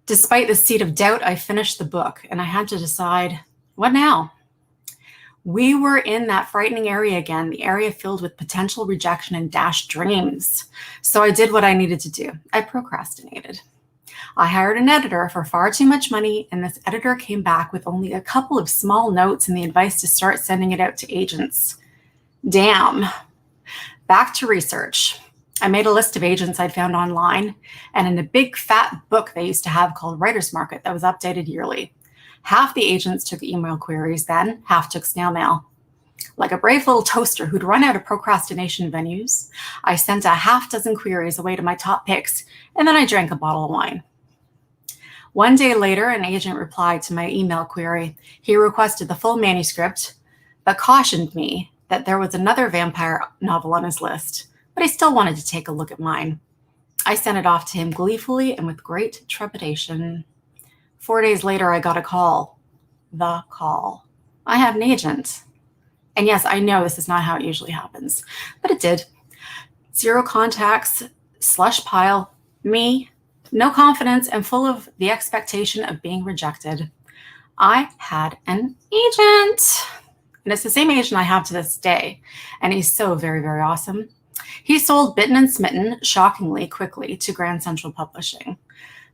Despite the seed of doubt, I finished the book, and I had to decide, what now? We were in that frightening area again, the area filled with potential rejection and dashed dreams. So I did what I needed to do. I procrastinated. I hired an editor for far too much money, and this editor came back with only a couple of small notes and the advice to start sending it out to agents. Damn. Back to research. I made a list of agents I'd found online and in a big fat book they used to have called Writer's Market that was updated yearly. Half the agents took email queries then, half took snail mail. Like a brave little toaster who'd run out of procrastination venues, I sent a half dozen queries away to my top picks, and then I drank a bottle of wine. One day later, an agent replied to my email query. He requested the full manuscript, but cautioned me that there was another vampire novel on his list. But I still wanted to take a look at mine. I sent it off to him gleefully and with great trepidation. 4 days later, I got a call. The call. I have an agent. And yes, I know this is not how it usually happens, but it did. 0 contacts, slush pile, me, no confidence, and full of the expectation of being rejected. I had an agent. And it's the same agent I have to this day. And he's so very, very awesome. He sold Bitten and Smitten shockingly quickly to Grand Central Publishing.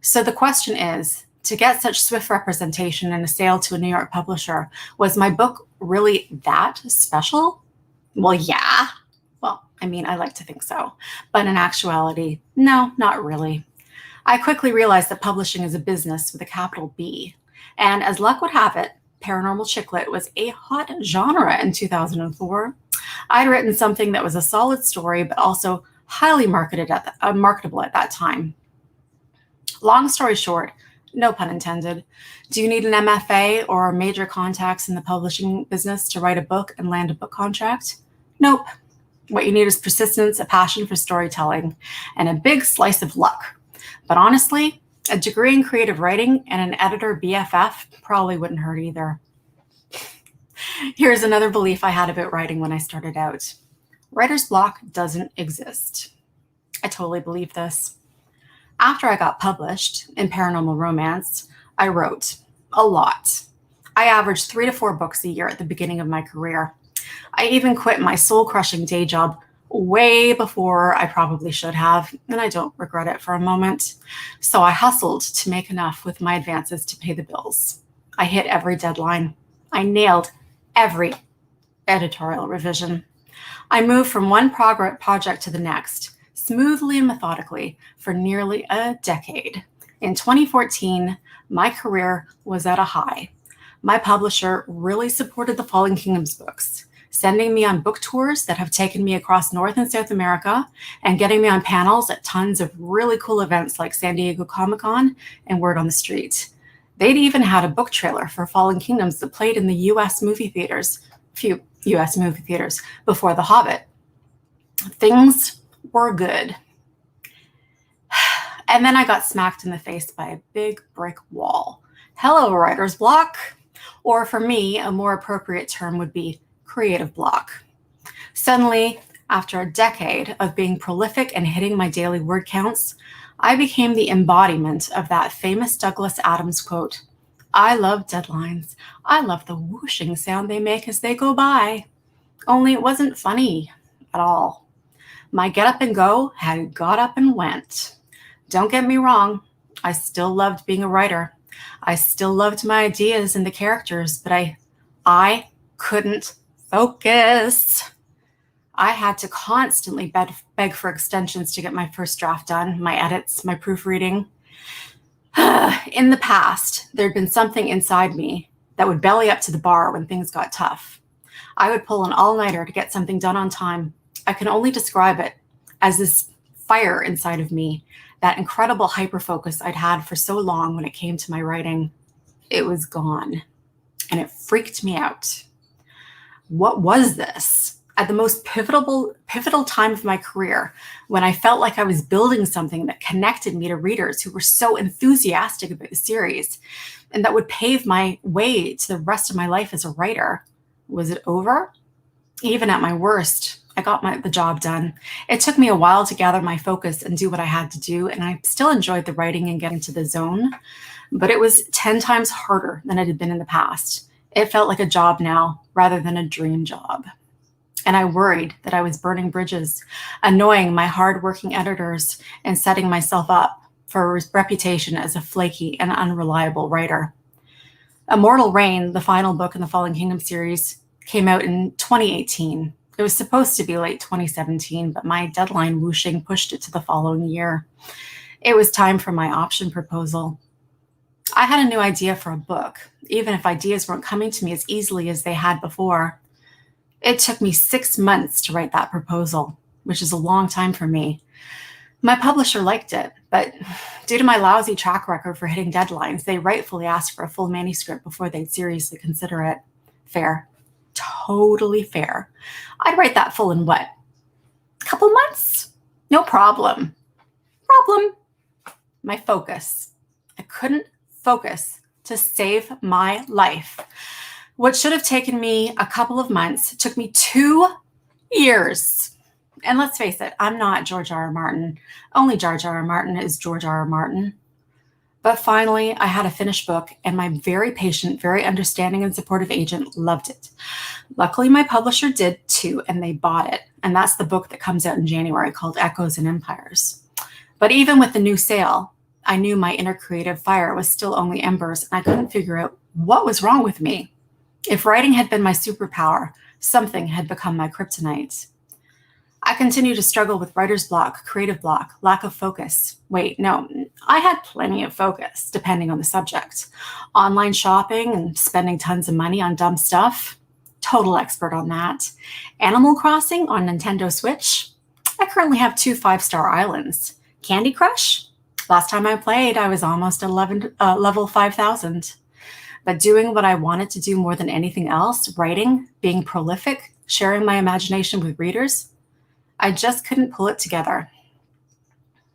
So the question is, to get such swift representation and a sale to a New York publisher, was my book really that special? Well, yeah. Well, I mean, I like to think so. But in actuality, no, not really. I quickly realized that publishing is a business with a capital B. And as luck would have it, paranormal chick lit was a hot genre in 2004. I'd written something that was a solid story, but also highly marketable at that time. Long story short, no pun intended, do you need an MFA or major contacts in the publishing business to write a book and land a book contract? Nope. What you need is persistence, a passion for storytelling, and a big slice of luck. But honestly, a degree in creative writing and an editor BFF probably wouldn't hurt either. Here's another belief I had about writing when I started out. Writer's block doesn't exist. I totally believe this. After I got published in paranormal romance, I wrote a lot. I averaged 3 to 4 books a year at the beginning of my career. I even quit my soul-crushing day job way before I probably should have, and I don't regret it for a moment. So I hustled to make enough with my advances to pay the bills. I hit every deadline. I nailed every editorial revision. I moved from one project to the next, smoothly and methodically, for nearly a decade. In 2014, my career was at a high. My publisher really supported the Fallen Kingdoms books, sending me on book tours that have taken me across North and South America and getting me on panels at tons of really cool events like San Diego Comic-Con and Word on the Street. They'd even had a book trailer for Fallen Kingdoms that played in the few US movie theaters before The Hobbit. Things were good. And then I got smacked in the face by a big brick wall. Hello, writer's block. Or for me, a more appropriate term would be creative block. Suddenly, after a decade of being prolific and hitting my daily word counts, I became the embodiment of that famous Douglas Adams quote, "I love deadlines. I love the whooshing sound they make as they go by." Only it wasn't funny at all. My get up and go had got up and went. Don't get me wrong, I still loved being a writer. I still loved my ideas and the characters, but I couldn't focus. I had to constantly beg for extensions to get my first draft done, my edits, my proofreading. In the past, there'd been something inside me that would belly up to the bar when things got tough. I would pull an all-nighter to get something done on time. I can only describe it as this fire inside of me, that incredible hyper-focus I'd had for so long when it came to my writing. It was gone, and it freaked me out. What was this? At the most pivotal time of my career, when I felt like I was building something that connected me to readers who were so enthusiastic about the series and that would pave my way to the rest of my life as a writer, was it over? Even at my worst, I got the job done. It took me a while to gather my focus and do what I had to do, and I still enjoyed the writing and getting to the zone, but it was 10 times harder than it had been in the past. It felt like a job now rather than a dream job. And I worried that I was burning bridges, annoying my hardworking editors, and setting myself up for a reputation as a flaky and unreliable writer. Immortal Reign, the final book in the Fallen Kingdom series, came out in 2018. It was supposed to be late 2017, but my deadline whooshing pushed it to the following year. It was time for my option proposal. I had a new idea for a book, even if ideas weren't coming to me as easily as they had before. It took me 6 months to write that proposal, which is a long time for me. My publisher liked it, but due to my lousy track record for hitting deadlines, they rightfully asked for a full manuscript before they'd seriously consider it. Fair. Totally fair. I'd write that full in what? A couple months? No problem. My focus. I couldn't focus to save my life. What should have taken me a couple of months took me 2 years. And let's face it, I'm not George R.R. Martin. Only George R.R. Martin is George R.R. Martin. But finally, I had a finished book, and my very patient, very understanding and supportive agent loved it. Luckily, my publisher did too, and they bought it. And that's the book that comes out in January called Echoes and Empires. But even with the new sale, I knew my inner creative fire was still only embers, and I couldn't figure out what was wrong with me. If writing had been my superpower, something had become my kryptonite. I continue to struggle with writer's block, creative block, lack of focus. Wait, no, I had plenty of focus, depending on the subject. Online shopping and spending tons of money on dumb stuff, total expert on that. Animal Crossing on Nintendo Switch. I currently have 2 5-star islands. Candy Crush? Last time I played, I was almost level 5,000. But doing what I wanted to do more than anything else, writing, being prolific, sharing my imagination with readers, I just couldn't pull it together.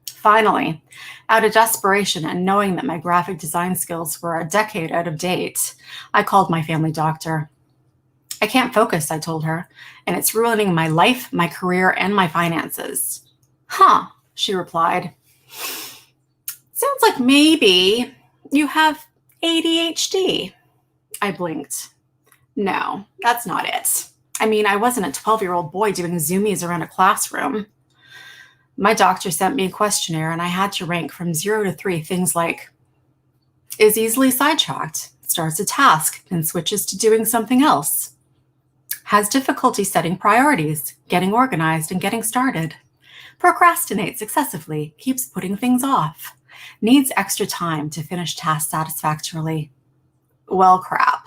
Finally, out of desperation and knowing that my graphic design skills were a decade out of date, I called my family doctor. I can't focus, I told her, and it's ruining my life, my career, and my finances. Huh, she replied. Sounds like maybe you have ADHD. I blinked. No, that's not it. I mean, I wasn't a 12-year-old boy doing zoomies around a classroom. My doctor sent me a questionnaire and I had to rank from 0 to 3 things like, is easily sidetracked, starts a task, and switches to doing something else. Has difficulty setting priorities, getting organized and getting started. Procrastinates excessively, keeps putting things off. Needs extra time to finish tasks satisfactorily. Well, crap.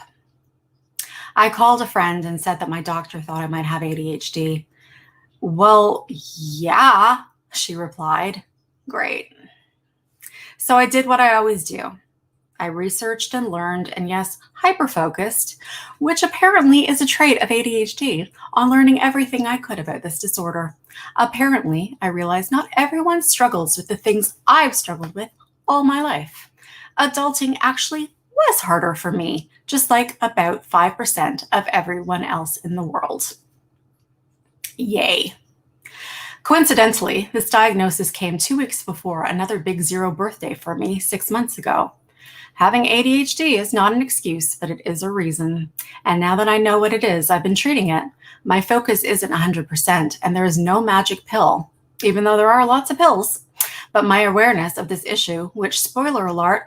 I called a friend and said that my doctor thought I might have ADHD. Well, yeah, she replied. Great. So I did what I always do. I researched and learned, and yes, hyper-focused, which apparently is a trait of ADHD, on learning everything I could about this disorder. Apparently, I realized not everyone struggles with the things I've struggled with all my life. Adulting actually was harder for me, just like about 5% of everyone else in the world. Yay. Coincidentally, this diagnosis came 2 weeks before another big 0 birthday for me 6 months ago. Having ADHD is not an excuse, but it is a reason. And now that I know what it is, I've been treating it. My focus isn't 100%, and there is no magic pill, even though there are lots of pills. But my awareness of this issue, which, spoiler alert,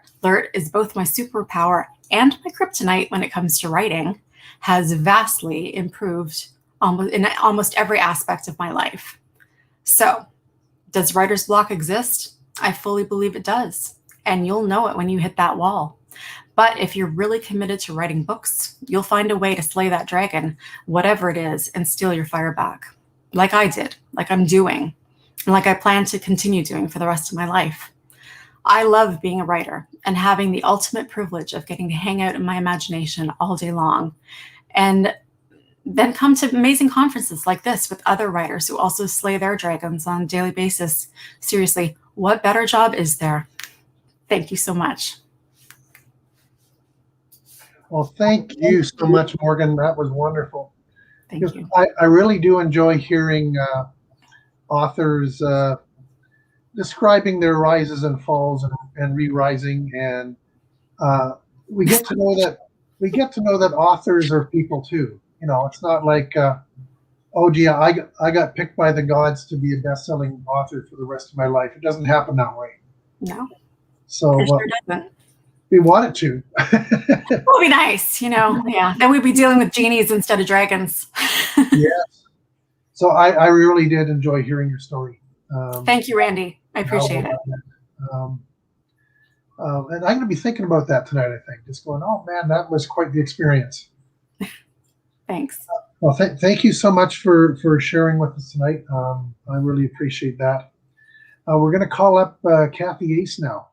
is both my superpower and my kryptonite when it comes to writing, has vastly improved in almost every aspect of my life. So, does writer's block exist? I fully believe it does. And you'll know it when you hit that wall. But if you're really committed to writing books, you'll find a way to slay that dragon, whatever it is, and steal your fire back. Like I did, like I'm doing, and like I plan to continue doing for the rest of my life. I love being a writer and having the ultimate privilege of getting to hang out in my imagination all day long. And then come to amazing conferences like this with other writers who also slay their dragons on a daily basis. Seriously, what better job is there? Thank you so much. Well, thank you so much, Morgan. That was wonderful. Thank you. I really do enjoy hearing authors describing their rises and falls and re-rising, and we get to know that authors are people too. You know, it's not like oh gee, I got picked by the gods to be a best-selling author for the rest of my life. It doesn't happen that way. No. So It sure doesn't. we want it to. It would be nice, you know. Yeah, then we'd be dealing with genies instead of dragons. Yes. So I really did enjoy hearing your story. Thank you, Randy. I appreciate it. And I'm going to be thinking about that tonight, I think. Just going, oh, man, that was quite the experience. Thanks. Well, thank you so much for sharing with us tonight. I really appreciate that. We're going to call up Cathy Ace now.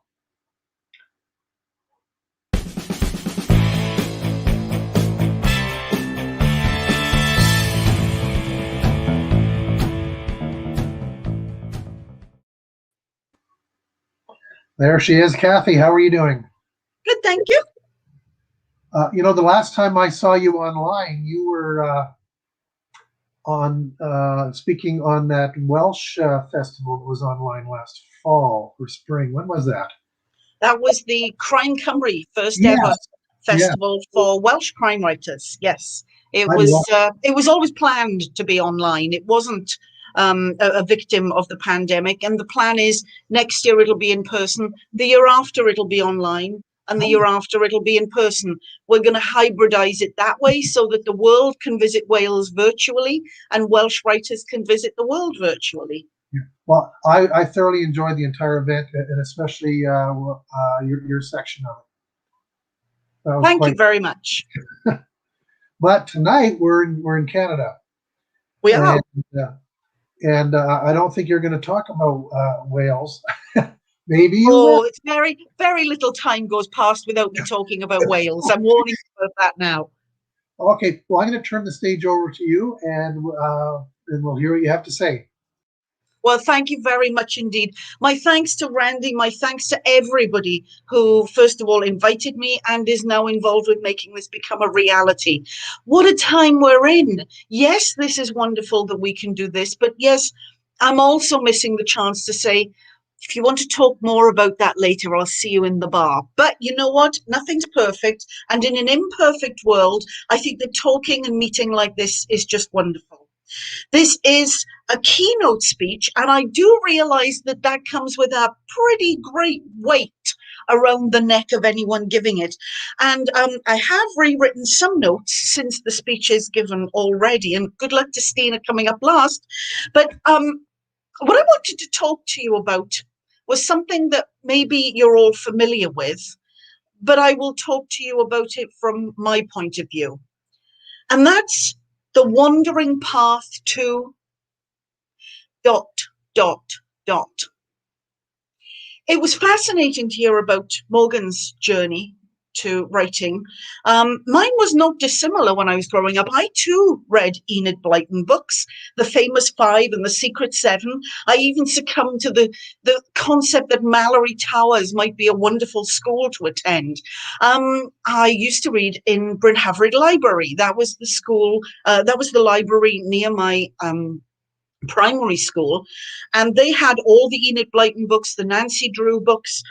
There she is, Cathy. How are you doing? Good, thank you. You know, the last time I saw you online, you were speaking on that Welsh festival that was online last fall or spring. When was that? That was the Crime Cymru first ever festival for Welsh crime writers. Yes, it was always planned to be online. It wasn't a victim of the pandemic, and the plan is next year it'll be in person, the year after it'll be online, and the year after it'll be in person. We're going to hybridize it that way so that the world can visit Wales virtually and Welsh writers can visit the world virtually. Well, I thoroughly enjoyed the entire event, and especially your section of it. That was Thank you quite. very much. But tonight we're in Canada, We are. and I don't think you're going to talk about Wales. Maybe you will. Oh, it's very, very little time goes past without me talking about Wales. I'm warning you about that now. Okay, well, I'm going to turn the stage over to you, and we'll hear what you have to say. Well, thank you very much indeed. My thanks to Randy. My thanks to everybody who, first of all, invited me and is now involved with making this become a reality. What a time we're in. Yes, this is wonderful that we can do this. But yes, I'm also missing the chance to say, if you want to talk more about that later, I'll see you in the bar. But you know what? Nothing's perfect. And in an imperfect world, I think that talking and meeting like this is just wonderful. This is a keynote speech, and I do realize that that comes with a pretty great weight around the neck of anyone giving it. And I have rewritten some notes since the speech is given already, and good luck to Steena coming up last. But what I wanted to talk to you about was something that maybe you're all familiar with, but I will talk to you about it from my point of view. And that's the wandering path to ... It was fascinating to hear about Morgan's journey to writing. Mine was not dissimilar when I was growing up. I too read Enid Blyton books, The Famous Five and The Secret Seven. I even succumbed to the concept that Mallory Towers might be a wonderful school to attend. I used to read in Bryn Haverid Library. That was the school, that was the library near my primary school, and they had all the Enid Blyton books, the Nancy Drew books,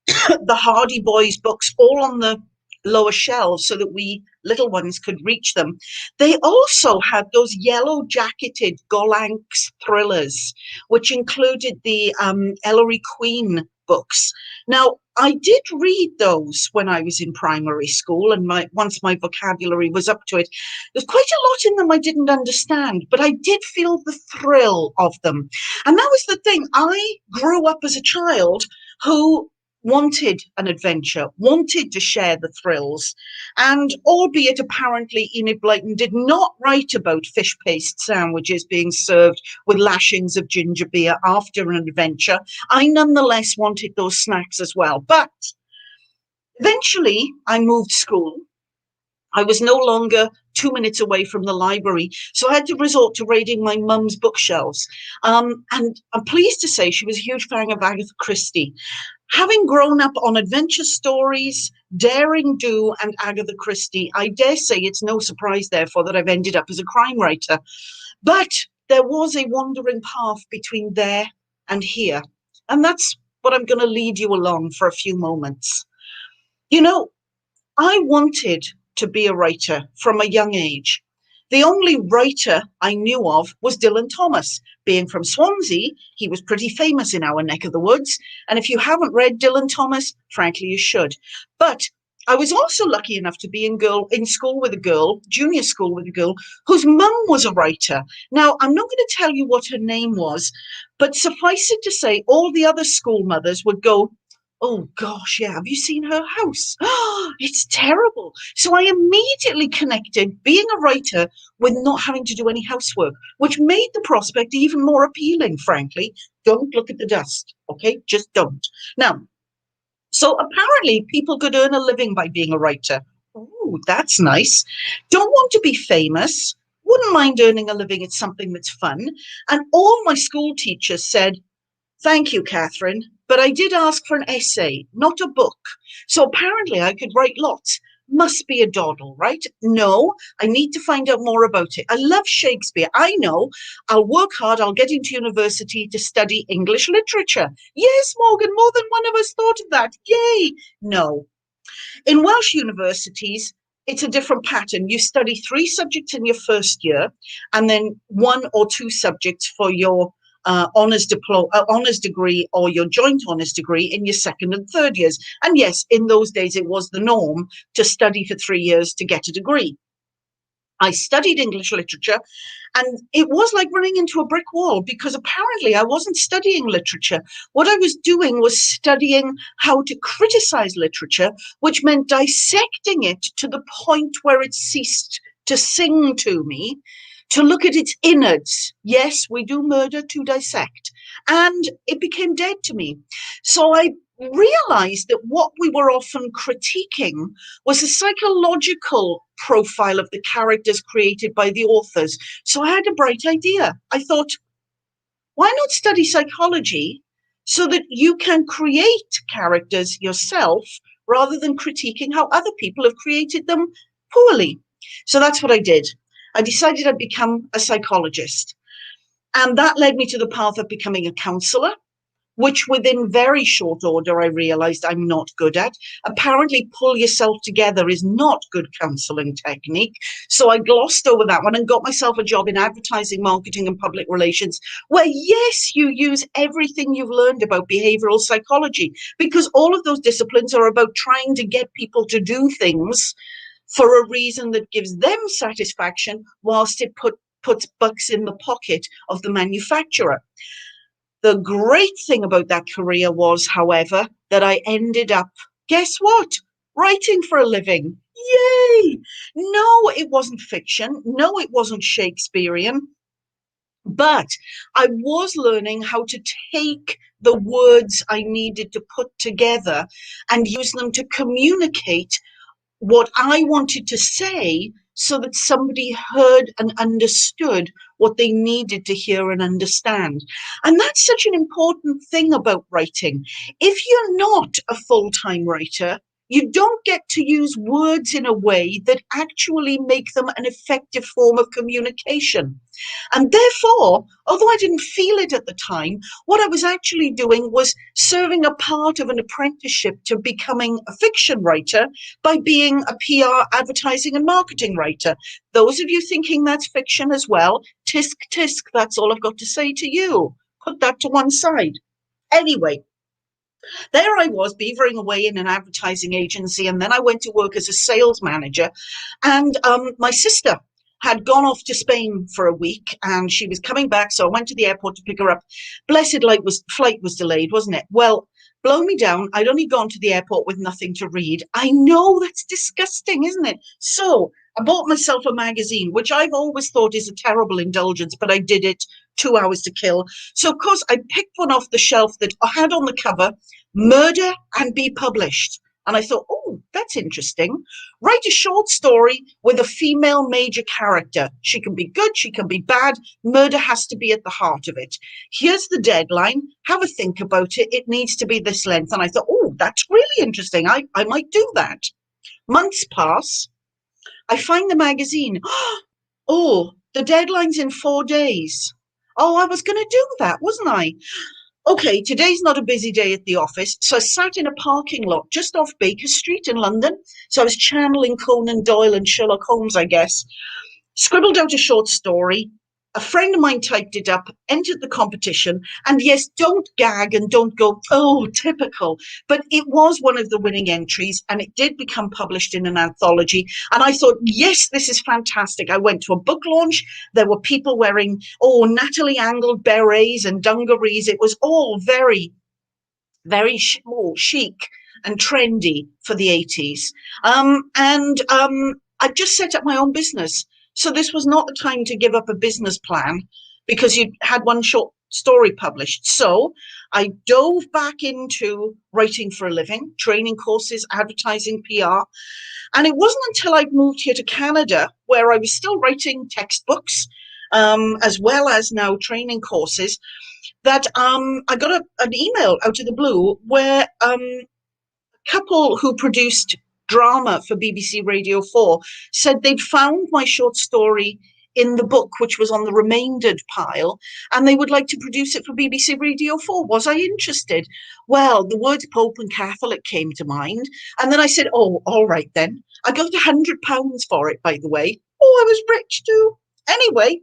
the Hardy Boys books, all on the lower shelves so that we little ones could reach them. They also had those yellow jacketed Gollancz thrillers, which included the Ellery Queen books. Now, I did read those when I was in primary school, and once my vocabulary was up to it. There's quite a lot in them I didn't understand, but I did feel the thrill of them. And that was the thing. I grew up as a child who wanted an adventure, wanted to share the thrills. And albeit apparently Enid Blyton did not write about fish paste sandwiches being served with lashings of ginger beer after an adventure, I nonetheless wanted those snacks as well. But eventually I moved school. I was no longer 2 minutes away from the library, so I had to resort to raiding my mum's bookshelves. And I'm pleased to say she was a huge fan of Agatha Christie. Having grown up on adventure stories, daring do, and Agatha Christie, I dare say it's no surprise, therefore, that I've ended up as a crime writer. But there was a wandering path between there and here, and that's what I'm going to lead you along for a few moments. You know, I wanted to be a writer from a young age. The only writer I knew of was Dylan Thomas. Being from Swansea, he was pretty famous in our neck of the woods. And if you haven't read Dylan Thomas, frankly, you should. But I was also lucky enough to be in school with a girl, junior school with a girl, whose mum was a writer. Now, I'm not going to tell you what her name was, but suffice it to say, all the other school mothers would go, "Oh gosh, yeah, have you seen her house? Oh, it's terrible." So I immediately connected being a writer with not having to do any housework, which made the prospect even more appealing, frankly. Don't look at the dust, okay? Just don't. Now, so apparently people could earn a living by being a writer. Ooh, that's nice. Don't want to be famous. Wouldn't mind earning a living at something that's fun. And all my school teachers said, "Thank you, Catherine, but I did ask for an essay, not a book. So apparently I could write lots. Must be a doddle, right? No, I need to find out more about it. I love Shakespeare. I know. I'll work hard. I'll get into university to study English literature." Yes, Morgan, more than one of us thought of that. Yay. No. In Welsh universities, it's a different pattern. You study 3 subjects in your first year, and then 1 or 2 subjects for your honours degree or your joint honours degree in your second and third years. And yes, in those days, it was the norm to study for 3 years to get a degree. I studied English literature, and it was like running into a brick wall because apparently I wasn't studying literature. What I was doing was studying how to criticize literature, which meant dissecting it to the point where it ceased to sing to me, to look at its innards. Yes, we do murder to dissect. And it became dead to me. So I realized that what we were often critiquing was the psychological profile of the characters created by the authors. So I had a bright idea. I thought, why not study psychology so that you can create characters yourself rather than critiquing how other people have created them poorly? So that's what I did. I decided I'd become a psychologist. And that led me to the path of becoming a counselor, which within very short order, I realized I'm not good at. Apparently, pull yourself together is not good counseling technique. So I glossed over that one and got myself a job in advertising, marketing, and public relations, where, yes, you use everything you've learned about behavioral psychology, because all of those disciplines are about trying to get people to do things for a reason that gives them satisfaction, whilst it puts bucks in the pocket of the manufacturer. The great thing about that career was, however, that I ended up, guess what? Writing for a living. Yay! No, it wasn't fiction. No, it wasn't Shakespearean. But I was learning how to take the words I needed to put together and use them to communicate what I wanted to say, so that somebody heard and understood what they needed to hear and understand. And that's such an important thing about writing. If you're not a full-time writer, you don't get to use words in a way that actually make them an effective form of communication. And therefore, although I didn't feel it at the time, what I was actually doing was serving a part of an apprenticeship to becoming a fiction writer by being a PR, advertising, and marketing writer. Those of you thinking that's fiction as well, tisk tisk, that's all I've got to say to you. Put that to one side. Anyway, there I was beavering away in an advertising agency, and then I went to work as a sales manager. And my sister had gone off to Spain for a week, and she was coming back, so I went to the airport to pick her up. Blessed flight was delayed, wasn't it? Well, blow me down. I'd only gone to the airport with nothing to read. I know, that's disgusting, isn't it? So I bought myself a magazine, which I've always thought is a terrible indulgence, but I did it 2 hours to kill. So, of course, I picked one off the shelf that had on the cover, "Murder and Be Published." And I thought, oh, that's interesting. Write a short story with a female major character. She can be good, she can be bad. Murder has to be at the heart of it. Here's the deadline. Have a think about it. It needs to be this length. And I thought, oh, that's really interesting. I might do that. Months pass. I find the magazine. Oh, the deadline's in 4 days. Oh, I was going to do that, wasn't I? Okay, today's not a busy day at the office, so I sat in a parking lot just off Baker Street in London. So I was channeling Conan Doyle and Sherlock Holmes, I guess. Scribbled out a short story. A friend of mine typed it up, entered the competition, and yes, don't gag and don't go, oh, typical. But it was one of the winning entries, and it did become published in an anthology. And I thought, yes, this is fantastic. I went to a book launch. There were people wearing, Natalie angled berets and dungarees. It was all very, very chic and trendy for the 80s. I just set up my own business. So this was not the time to give up a business plan because you had one short story published. So I dove back into writing for a living, training courses, advertising, PR. And it wasn't until I moved here to Canada, where I was still writing textbooks, as well as now training courses, that I got an email out of the blue where a couple who produced drama for BBC Radio 4 said they'd found my short story in the book, which was on the remaindered pile, and they would like to produce it for BBC Radio 4. Was I interested? Well, the words Pope and Catholic came to mind, and then I said, oh, all right then. I got £100 for it, by the way. Oh, I was rich too. Anyway,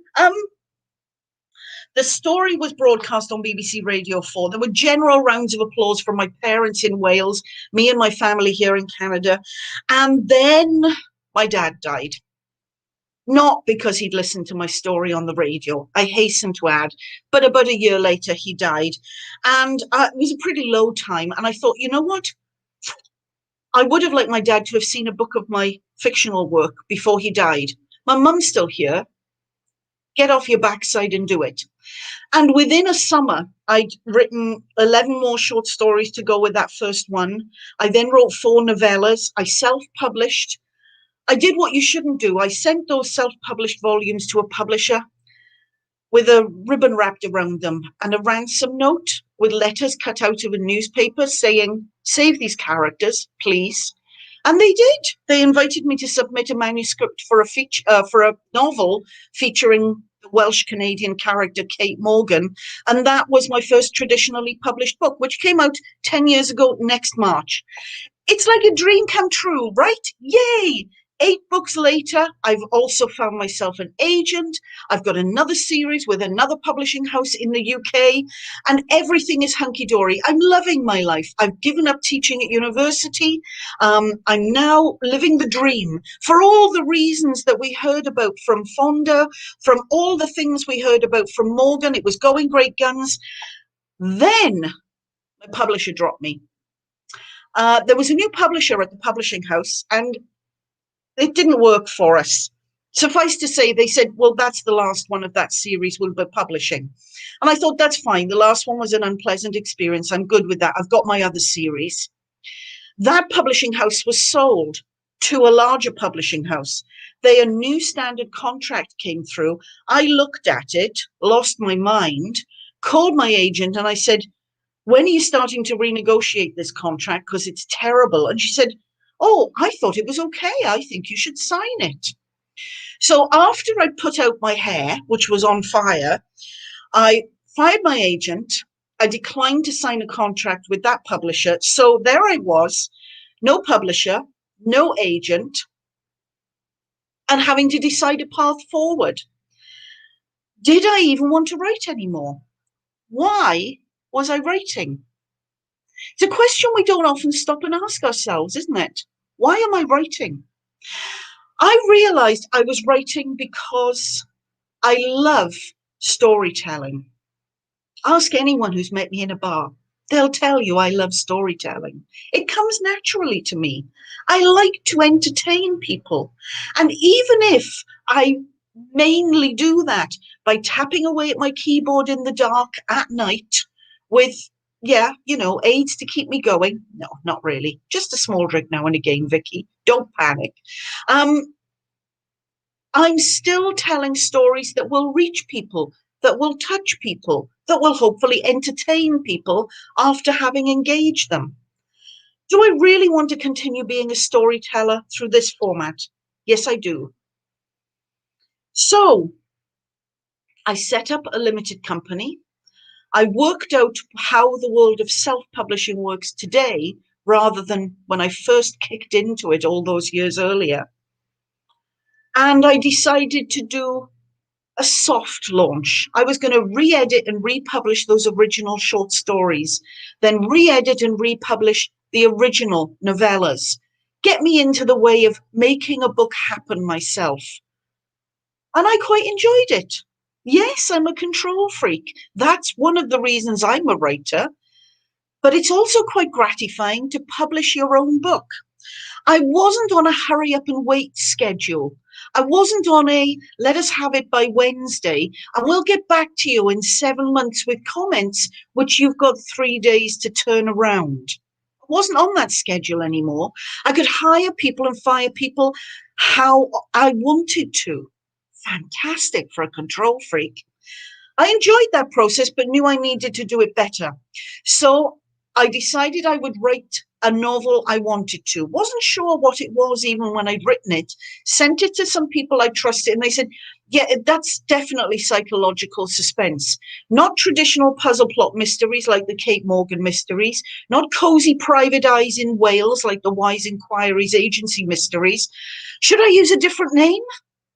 the story was broadcast on BBC Radio 4. There were general rounds of applause from my parents in Wales, me and my family here in Canada. And then my dad died. not because he'd listened to my story on the radio, I hasten to add, but about a year later he died. And it was a pretty low time. And I thought, you know what? I would have liked my dad to have seen a book of my fictional work before he died. My mum's still here. Get off your backside and do it. And within a summer, I'd written 11 more short stories to go with that first one. I then wrote 4 novellas. I self-published. I did what you shouldn't do. I sent those self-published volumes to a publisher with a ribbon wrapped around them and a ransom note with letters cut out of a newspaper saying, save these characters, please. And they did. They invited me to submit a manuscript for a novel featuring the Welsh-Canadian character Kate Morgan. And that was my first traditionally published book, which came out 10 years ago next March. It's like a dream come true, right? Yay! 8 books later, I've also found myself an agent. I've got another series with another publishing house in the UK, and everything is hunky-dory. I'm loving my life. I've given up teaching at university. I'm now living the dream for all the reasons that we heard about from Fonda, from all the things we heard about from Morgan. It was going great guns. Then my publisher dropped me. There was a new publisher at the publishing house, and it didn't work for us. Suffice to say, they said, well, that's the last one of that series we'll be publishing. And I thought, that's fine. The last one was an unpleasant experience. I'm good with that. I've got my other series. That publishing house was sold to a larger publishing house. A new standard contract came through. I looked at it, lost my mind, called my agent, and I said, when are you starting to renegotiate this contract? Because it's terrible. And she said, oh, I thought it was okay. I think you should sign it. So after I put out my hair, which was on fire, I fired my agent. I declined to sign a contract with that publisher. So there I was, no publisher, no agent, and having to decide a path forward. Did I even want to write anymore? Why was I writing? It's a question we don't often stop and ask ourselves, isn't it? Why am I writing? I realized I was writing because I love storytelling. Ask anyone who's met me in a bar. They'll tell you I love storytelling. It comes naturally to me. I like to entertain people. And even if I mainly do that by tapping away at my keyboard in the dark at night with, aids to keep me going. No, not really. Just a small drink now and again, Vicki. Don't panic. I'm still telling stories that will reach people, that will touch people, that will hopefully entertain people after having engaged them. Do I really want to continue being a storyteller through this format? Yes, I do. So I set up a limited company. I worked out how the world of self-publishing works today rather than when I first kicked into it all those years earlier. And I decided to do a soft launch. I was going to re-edit and republish those original short stories, then re-edit and republish the original novellas. Get me into the way of making a book happen myself. And I quite enjoyed it. Yes, I'm a control freak. That's one of the reasons I'm a writer. But it's also quite gratifying to publish your own book. I wasn't on a hurry up and wait schedule. I wasn't on a let us have it by Wednesday and we'll get back to you in 7 months with comments, which you've got 3 days to turn around. I wasn't on that schedule anymore. I could hire people and fire people how I wanted to. Fantastic for a control freak. I enjoyed that process, but knew I needed to do it better. So I decided I would write a novel I wanted to. Wasn't sure what it was even when I'd written it. Sent it to some people I trusted and they said, yeah, that's definitely psychological suspense. Not traditional puzzle plot mysteries like the Kate Morgan mysteries. Not cozy private eyes in Wales like the Wise Inquiries agency mysteries. Should I use a different name?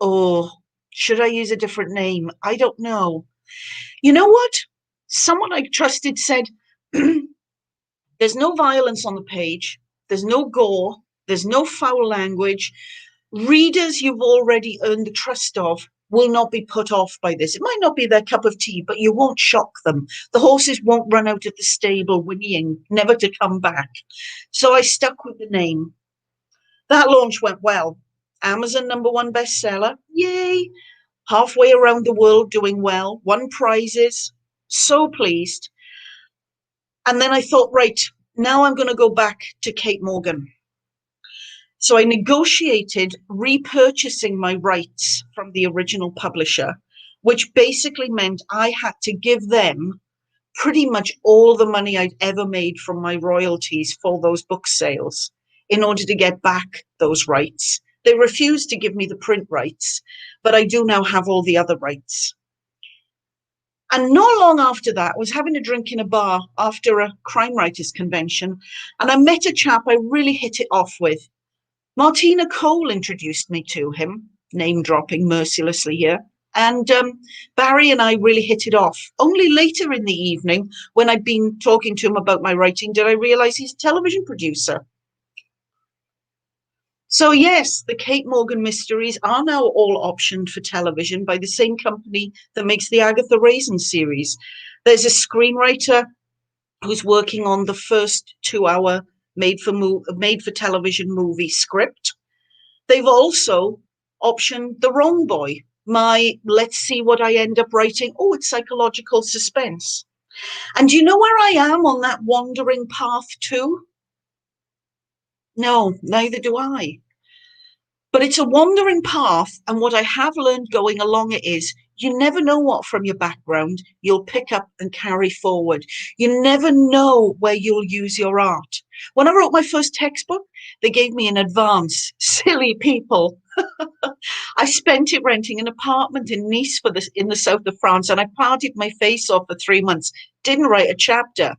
Oh, should I use a different name? I don't know. You know what? Someone I trusted said, there's no violence on the page. There's no gore. There's no foul language. Readers you've already earned the trust of will not be put off by this. It might not be their cup of tea, but you won't shock them. The horses won't run out of the stable whinnying, never to come back. So I stuck with the name. That launch went well. Amazon #1 bestseller. Yay! Halfway around the world doing well. Won prizes. So pleased. And then I thought, right, now I'm going to go back to Kate Morgan. So I negotiated repurchasing my rights from the original publisher, which basically meant I had to give them pretty much all the money I'd ever made from my royalties for those book sales in order to get back those rights. They refused to give me the print rights, but I do now have all the other rights. And not long after that, I was having a drink in a bar after a crime writers convention, and I met a chap I really hit it off with. Martina Cole introduced me to him, name dropping mercilessly here. And Barry and I really hit it off. Only later in the evening, when I'd been talking to him about my writing, did I realize he's a television producer. So yes, the Kate Morgan mysteries are now all optioned for television by the same company that makes the Agatha Raisin series. There's a screenwriter who's working on the first 2-hour made for television movie script. They've also optioned The Wrong Boy, my let's see what I end up writing. Oh, it's psychological suspense. And do you know where I am on that wandering path too? No, neither do I. But it's a wandering path, and what I have learned going along it is you never know what from your background you'll pick up and carry forward. You never know where you'll use your art. When I wrote my first textbook, they gave me an advance. Silly people. I spent it renting an apartment in Nice in the south of France, and I partied my face off for 3 months. Didn't write a chapter.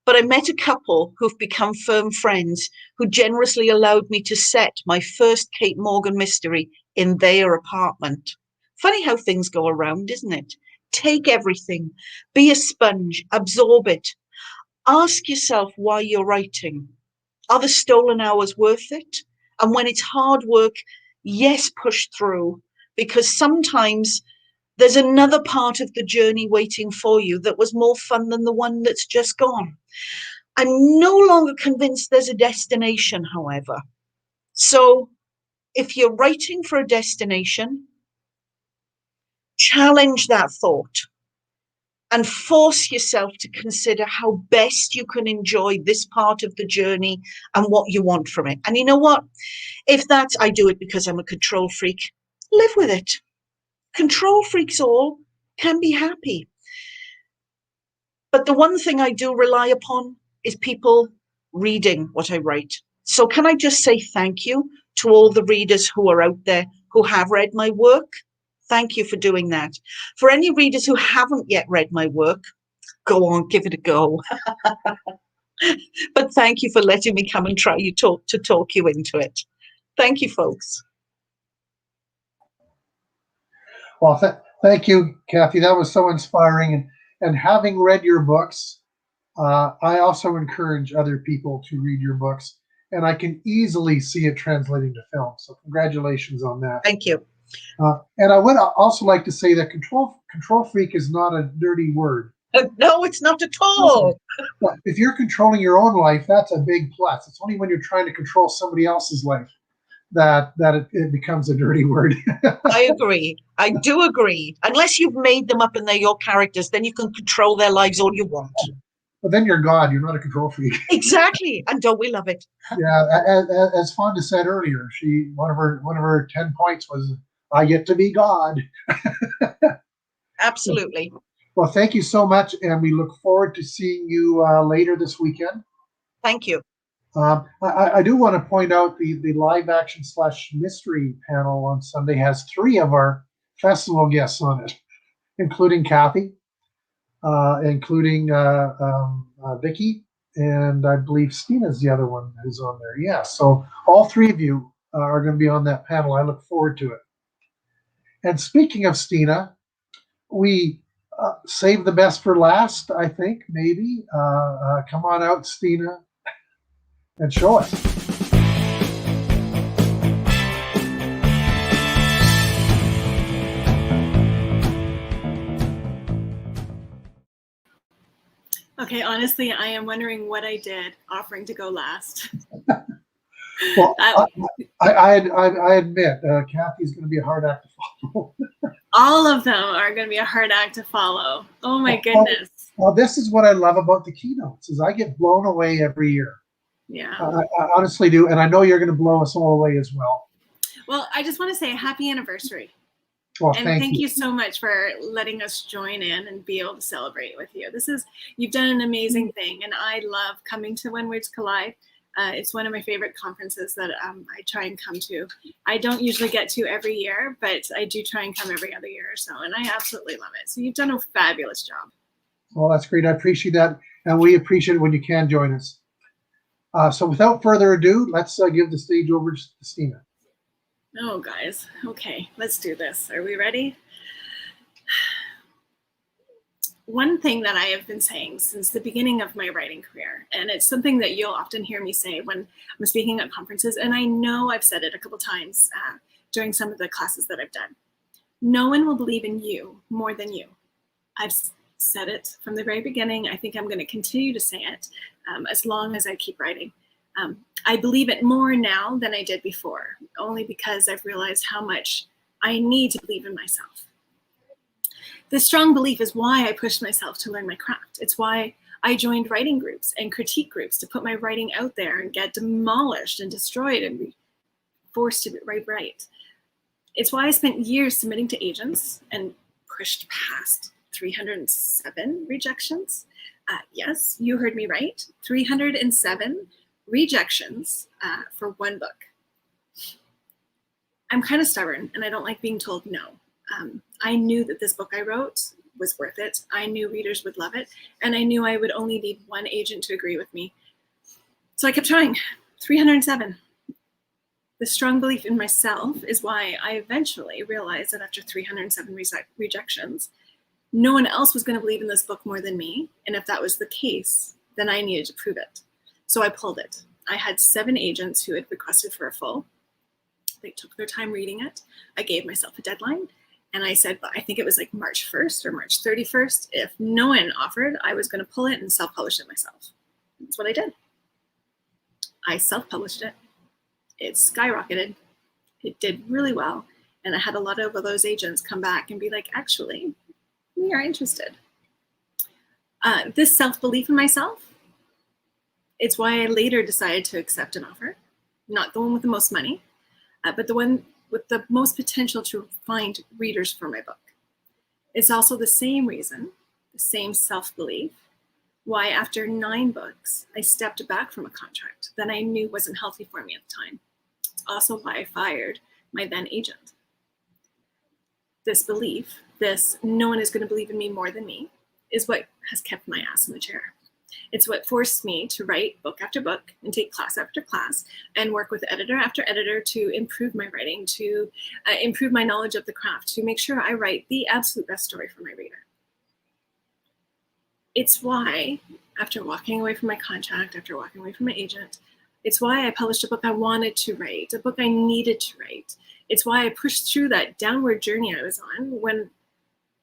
But I met a couple who've become firm friends who generously allowed me to set my first Kate Morgan mystery in their apartment. Funny how things go around, isn't it? Take everything, be a sponge, absorb it. Ask yourself why you're writing. Are the stolen hours worth it? And when it's hard work, yes, push through, because sometimes there's another part of the journey waiting for you that was more fun than the one that's just gone. I'm no longer convinced there's a destination, however. So if you're writing for a destination, challenge that thought and force yourself to consider how best you can enjoy this part of the journey and what you want from it. And you know what? If that's, I do it because I'm a control freak, live with it. Control freaks all can be happy. But the one thing I do rely upon is people reading what I write. So can I just say thank you to all the readers who are out there who have read my work? Thank you for doing that. For any readers who haven't yet read my work, go on, give it a go. But thank you for letting me come and try to talk you into it. Thank you, folks. Well, thank you, Cathy. That was so inspiring. And having read your books, I also encourage other people to read your books. And I can easily see it translating to film. So congratulations on that. Thank you. And I would also like to say that control freak is not a dirty word. No, it's not at all. But if you're controlling your own life, that's a big plus. It's only when you're trying to control somebody else's life that it becomes a dirty word. I agree. I do agree. Unless you've made them up and they're your characters, then you can control their lives all you want. But then you're God. You're not a control freak. Exactly. And don't we love it? Yeah. As Fonda said earlier, one of her 10 points was, "I get to be God." Absolutely. Well, thank you so much, and we look forward to seeing you later this weekend. Thank you. I do want to point out the live action / mystery panel on Sunday has 3 of our festival guests on it, including Cathy, including Vicki, and I believe Steena's the other one who's on there. Yeah, so all 3 of you are going to be on that panel. I look forward to it. And speaking of Steena, we save the best for last, I think, maybe. Come on out, Steena, and show us. Okay, honestly, I am wondering what I did offering to go last. Well, I admit, Cathy's going to be a hard act to follow. All of them are going to be a hard act to follow. Oh my goodness. Well, this is what I love about the keynotes is I get blown away every year. Yeah. I honestly do, and I know you're going to blow us all away as well. Well, I just want to say happy anniversary. Well, and thank you so much for letting us join in and be able to celebrate with you. You've done an amazing thing, and I love coming to When Words Collide. It's one of my favorite conferences that I try and come to. I don't usually get to every year, but I do try and come every other year or so, and I absolutely love it. So you've done a fabulous job. Well, that's great. I appreciate that, and we appreciate it when you can join us. So without further ado, let's give the stage over to Steena. Oh, guys. Okay, let's do this. Are we ready? One thing that I have been saying since the beginning of my writing career, and it's something that you'll often hear me say when I'm speaking at conferences, and I know I've said it a couple times during some of the classes that I've done. No one will believe in you more than you. I've said it from the very beginning. I think I'm going to continue to say it as long as I keep writing. I believe it more now than I did before, only because I've realized how much I need to believe in myself. This strong belief is why I pushed myself to learn my craft. It's why I joined writing groups and critique groups to put my writing out there and get demolished and destroyed and be forced to write right. It's why I spent years submitting to agents and pushed past 307 rejections. Yes, you heard me right, 307 rejections for one book. I'm kind of stubborn and I don't like being told no. I knew that this book I wrote was worth it. I knew readers would love it, and I knew I would only need one agent to agree with me. So I kept trying. 307. The strong belief in myself is why I eventually realized that after 307 rejections, no one else was going to believe in this book more than me, and if that was the case, then I needed to prove it. So I pulled it. I had 7 agents who had requested for a full. They took their time reading it. I gave myself a deadline. And I said, I think it was like March 1st or March 31st. If no one offered, I was going to pull it and self-publish it myself. That's what I did. I self-published it. It skyrocketed. It did really well. And I had a lot of those agents come back and be like, actually, we are interested. This self-belief in myself, it's why I later decided to accept an offer. Not the one with the most money, but the one with the most potential to find readers for my book. It's also the same reason, the same self-belief, why after 9 books, I stepped back from a contract that I knew wasn't healthy for me at the time. It's also why I fired my then agent. This belief, this no one is going to believe in me more than me, is what has kept my ass in the chair. It's what forced me to write book after book and take class after class and work with editor after editor to improve my writing, to improve my knowledge of the craft, to make sure I write the absolute best story for my reader. It's why, after walking away from my contract, after walking away from my agent, it's why I published a book I wanted to write, a book I needed to write. It's why I pushed through that downward journey I was on when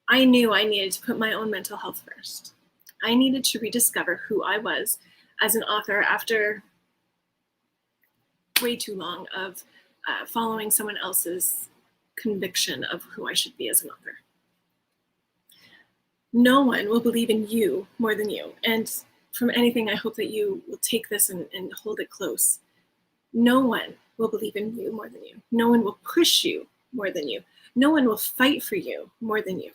I knew I needed to put my own mental health first. I needed to rediscover who I was as an author after way too long of following someone else's conviction of who I should be as an author. No one will believe in you more than you. And from anything, I hope that you will take this and hold it close. No one will believe in you more than you. No one will push you more than you. No one will fight for you more than you.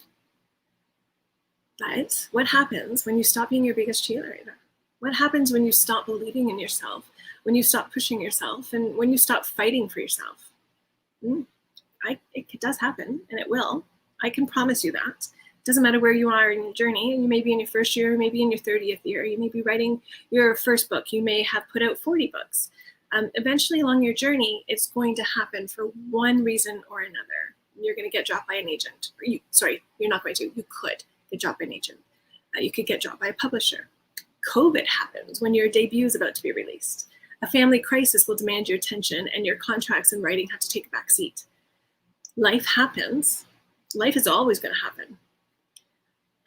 But what happens when you stop being your biggest cheerleader? What happens when you stop believing in yourself, when you stop pushing yourself, and when you stop fighting for yourself? It does happen, and it will. I can promise you that. It doesn't matter where you are in your journey. You may be in your first year, maybe in your 30th year. You may be writing your first book. You may have put out 40 books. Eventually along your journey, it's going to happen for one reason or another. You're going to get dropped by an agent. You're not going to. You could get dropped by an agent. You could get dropped by a publisher. COVID happens when your debut is about to be released. A family crisis will demand your attention, and your contracts and writing have to take a back seat. Life happens. Life is always going to happen.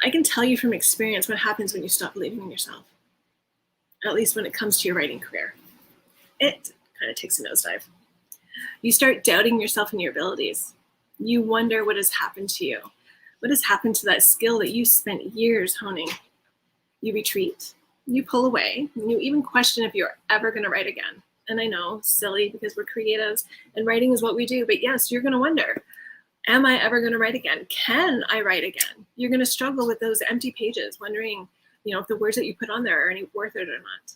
I can tell you from experience what happens when you stop believing in yourself, at least when it comes to your writing career. It kind of takes a nosedive. You start doubting yourself and your abilities. You wonder what has happened to you. What has happened to that skill that you spent years honing? You retreat, you pull away, and you even question if you're ever going to write again. And I know, silly, because we're creatives and writing is what we do. But yes, you're going to wonder, am I ever going to write again? Can I write again? You're going to struggle with those empty pages, wondering, if the words that you put on there are any worth it or not.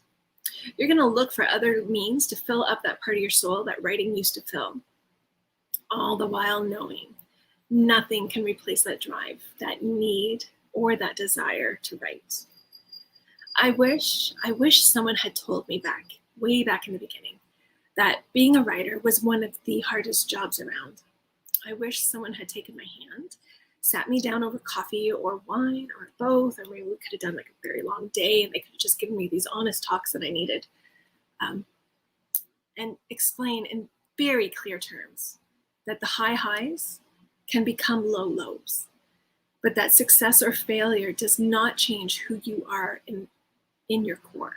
You're going to look for other means to fill up that part of your soul that writing used to fill, all the while knowing nothing can replace that drive, that need, or that desire to write. I wish someone had told me way back in the beginning, that being a writer was one of the hardest jobs around. I wish someone had taken my hand, sat me down over coffee or wine or both, or maybe we could have done like a very long day and they could have just given me these honest talks that I needed, and explain in very clear terms that the high highs can become low lows, but that success or failure does not change who you are in your core.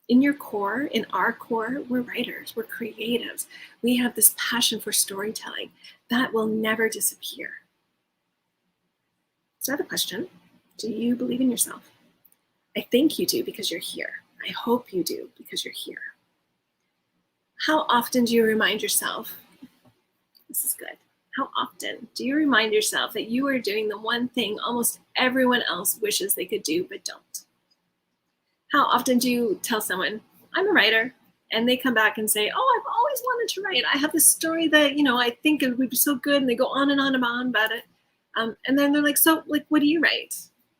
In your core, in our core, we're writers, we're creatives. We have this passion for storytelling that will never disappear. So I have a question. Do you believe in yourself? I think you do because you're here. I hope you do because you're here. How often do you remind yourself, this is good, how often do you remind yourself that you are doing the one thing almost everyone else wishes they could do but don't? How often do you tell someone, I'm a writer, and they come back and say, oh, I've always wanted to write. I have this story that, I think it would be so good, and they go on and on and on about it. And then they're like, so, what do you write?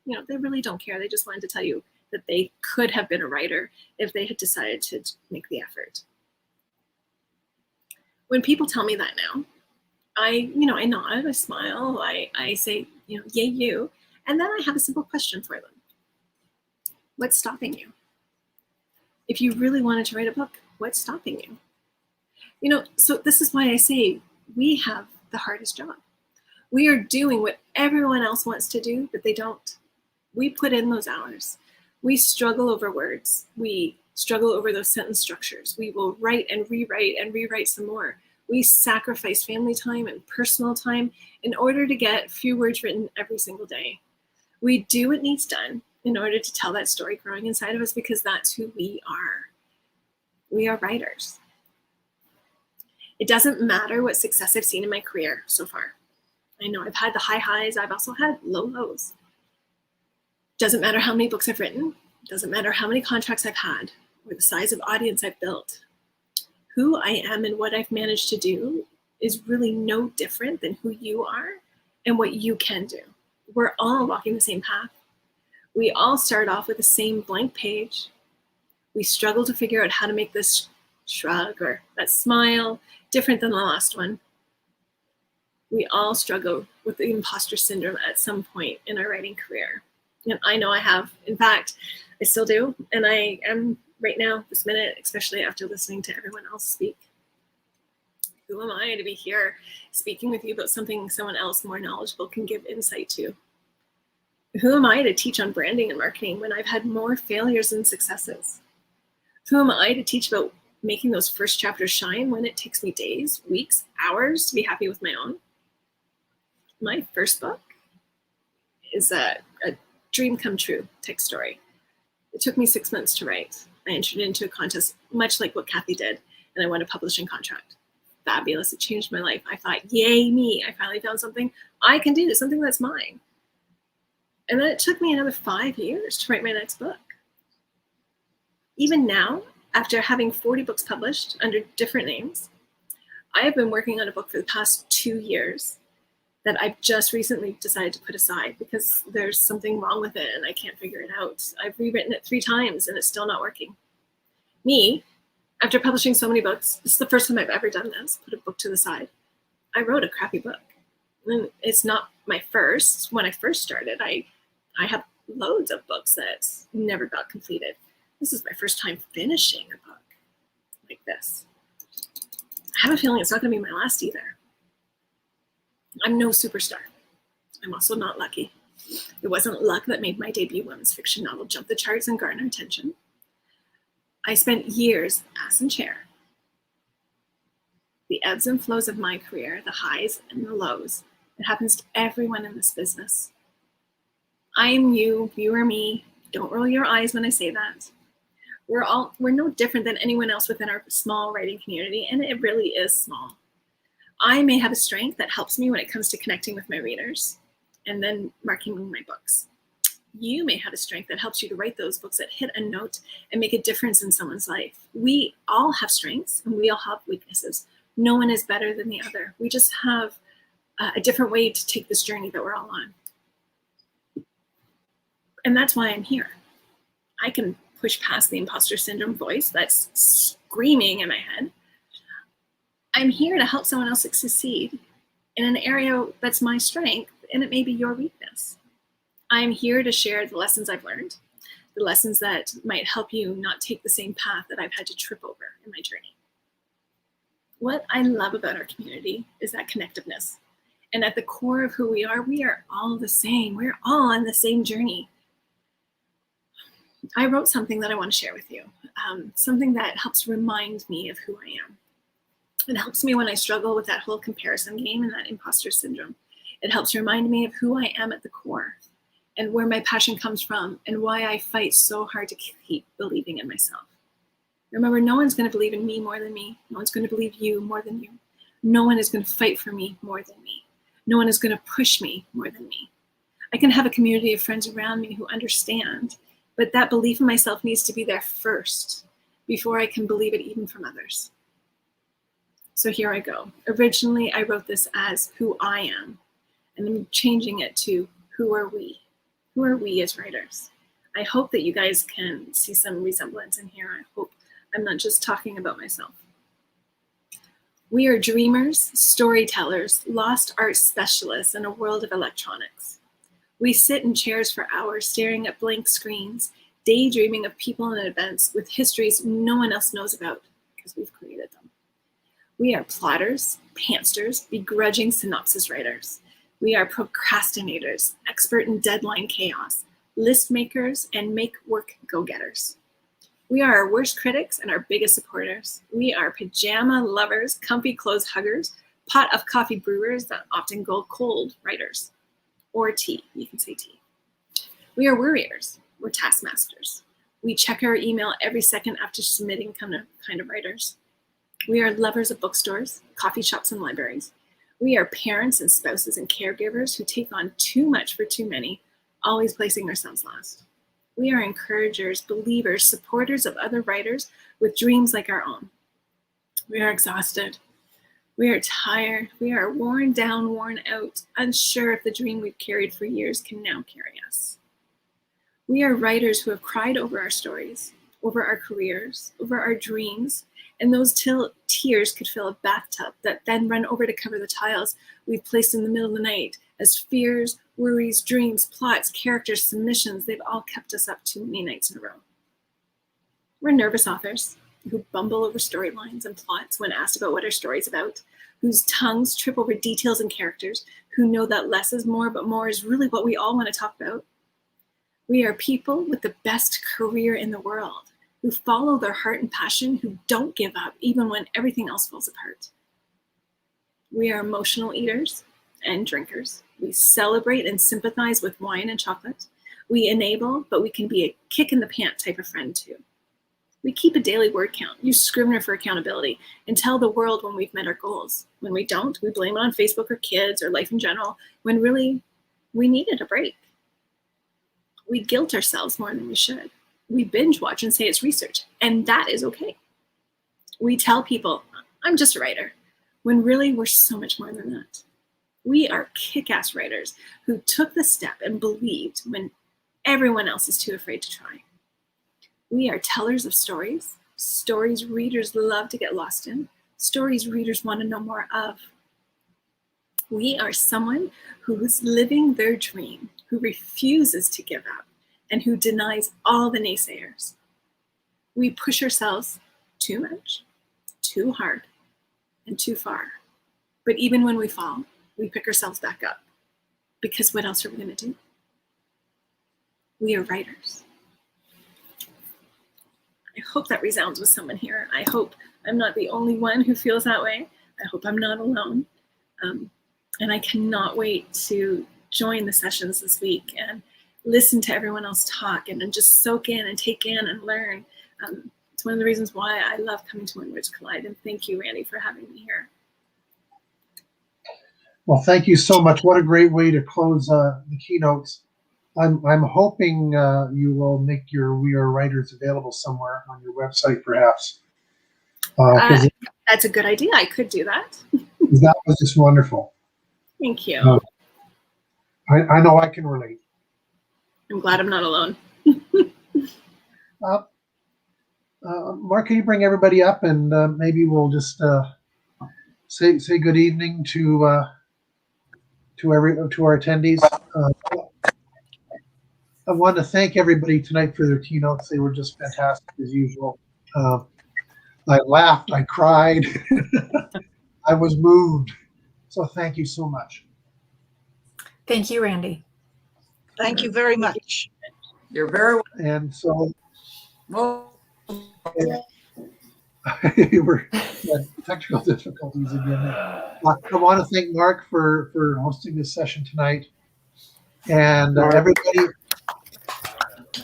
They really don't care. They just wanted to tell you that they could have been a writer if they had decided to make the effort. When people tell me that now, I nod, I smile, I say, yay, you. And then I have a simple question for them. What's stopping you? If you really wanted to write a book, what's stopping you? So this is why I say we have the hardest job. We are doing what everyone else wants to do, but they don't. We put in those hours. We struggle over words. We struggle over those sentence structures. We will write and rewrite some more. We sacrifice family time and personal time in order to get a few words written every single day. We do what needs done in order to tell that story growing inside of us, because that's who we are. We are writers. It doesn't matter what success I've seen in my career so far. I know I've had the high highs, I've also had low lows. Doesn't matter how many books I've written, doesn't matter how many contracts I've had, or the size of audience I've built. Who I am and what I've managed to do is really no different than who you are and what you can do. We're all walking the same path. We all start off with the same blank page. We struggle to figure out how to make this shrug or that smile different than the last one. We all struggle with the imposter syndrome at some point in our writing career. And I know I have. In fact, I still do. And I am right now, this minute, especially after listening to everyone else speak. Who am I to be here speaking with you about something someone else more knowledgeable can give insight to? Who am I to teach on branding and marketing when I've had more failures than successes? Who am I to teach about making those first chapters shine when it takes me days, weeks, hours to be happy with my own? My first book is a dream come true type story. It took me 6 months to write. I entered into a contest, much like what Cathy did, and I won a publishing contract. Fabulous. It changed my life. I thought, yay me. I finally found something I can do, something that's mine. And then it took me another 5 years to write my next book. Even now, after having 40 books published under different names, I have been working on a book for the past 2 years that I've just recently decided to put aside because there's something wrong with it and I can't figure it out. I've rewritten it 3 times and it's still not working. Me, after publishing so many books, this is the first time I've ever done this, put a book to the side. I wrote a crappy book. And it's not my first. When I first started, I have loads of books that never got completed. This is my first time finishing a book like this. I have a feeling it's not going to be my last either. I'm no superstar. I'm also not lucky. It wasn't luck that made my debut women's fiction novel jump the charts and garner attention. I spent years ass in chair. The ebbs and flows of my career, the highs and the lows, it happens to everyone in this business. I am you, you are me. Don't roll your eyes when I say that. We're no different than anyone else within our small writing community, and it really is small. I may have a strength that helps me when it comes to connecting with my readers and then marketing my books. You may have a strength that helps you to write those books that hit a note and make a difference in someone's life. We all have strengths and we all have weaknesses. No one is better than the other. We just have a different way to take this journey that we're all on. And that's why I'm here. I can push past the imposter syndrome voice that's screaming in my head. I'm here to help someone else succeed in an area that's my strength, and it may be your weakness. I'm here to share the lessons I've learned, the lessons that might help you not take the same path that I've had to trip over in my journey. What I love about our community is that connectiveness. And at the core of who we are all the same. We're all on the same journey. I wrote something that I want to share with you, something that helps remind me of who I am. It helps me when I struggle with that whole comparison game and that imposter syndrome. It helps remind me of who I am at the core and where my passion comes from and why I fight so hard to keep believing in myself. Remember, no one's going to believe in me more than me. No one's going to believe you more than you. No one is going to fight for me more than me. No one is going to push me more than me. I can have a community of friends around me who understand, but that belief in myself needs to be there first before I can believe it even from others. So here I go. Originally, I wrote this as who I am, and I'm changing it to who are we? Who are we as writers? I hope that you guys can see some resemblance in here. I hope I'm not just talking about myself. We are dreamers, storytellers, lost art specialists in a world of electronics. We sit in chairs for hours staring at blank screens, daydreaming of people and events with histories no one else knows about because we've created them. We are plotters, pantsters, begrudging synopsis writers. We are procrastinators, expert in deadline chaos, list makers, and make work go-getters. We are our worst critics and our biggest supporters. We are pajama lovers, comfy clothes huggers, pot of coffee brewers that often go cold writers. Or tea, you can say tea. We are worriers, we're taskmasters. We check our email every second after submitting kind of writers. We are lovers of bookstores, coffee shops, and libraries. We are parents and spouses and caregivers who take on too much for too many, always placing ourselves last. We are encouragers, believers, supporters of other writers with dreams like our own. We are exhausted. We are tired. We are worn down, worn out, unsure if the dream we've carried for years can now carry us. We are writers who have cried over our stories, over our careers, over our dreams, and those tears could fill a bathtub that then run over to cover the tiles we've placed in the middle of the night as fears, worries, dreams, plots, characters, submissions, they've all kept us up too many nights in a row. We're nervous authors who bumble over storylines and plots when asked about what our story's about, whose tongues trip over details and characters, who know that less is more, but more is really what we all want to talk about. We are people with the best career in the world, who follow their heart and passion, who don't give up even when everything else falls apart. We are emotional eaters and drinkers. We celebrate and sympathize with wine and chocolate. We enable, but we can be a kick in the pant type of friend too. We keep a daily word count, use Scrivener for accountability, and tell the world when we've met our goals. When we don't, we blame it on Facebook or kids or life in general, when really we needed a break. We guilt ourselves more than we should. We binge watch and say it's research, and that is okay. We tell people, I'm just a writer, when really we're so much more than that. We are kick-ass writers who took the step and believed when everyone else is too afraid to try. We are tellers of stories, stories readers love to get lost in, stories readers want to know more of. We are someone who is living their dream, who refuses to give up, and who denies all the naysayers. We push ourselves too much, too hard, and too far. But even when we fall, we pick ourselves back up. Because what else are we going to do? We are writers. I hope that resounds with someone here. I hope I'm not the only one who feels that way. I hope I'm not alone. And I cannot wait to join the sessions this week and listen to everyone else talk and just soak in and take in and learn. It's one of the reasons why I love coming to When Words Collide. And thank you, Randy, for having me here. Well, thank you so much. What a great way to close the keynotes. I'm hoping you will make your We Are Writers available somewhere on your website, perhaps. That's a good idea. I could do that. That was just wonderful. Thank you. I know I can relate. I'm glad I'm not alone. Mark, can you bring everybody up, and maybe we'll just say good evening to our attendees. I want to thank everybody tonight for their keynotes. They were just fantastic as usual. I laughed, I cried, I was moved. So thank you so much. Thank you, Randy. Thank you very much. You're very And so well. we're had technical difficulties again. I want to thank Mark for hosting this session tonight. And everybody.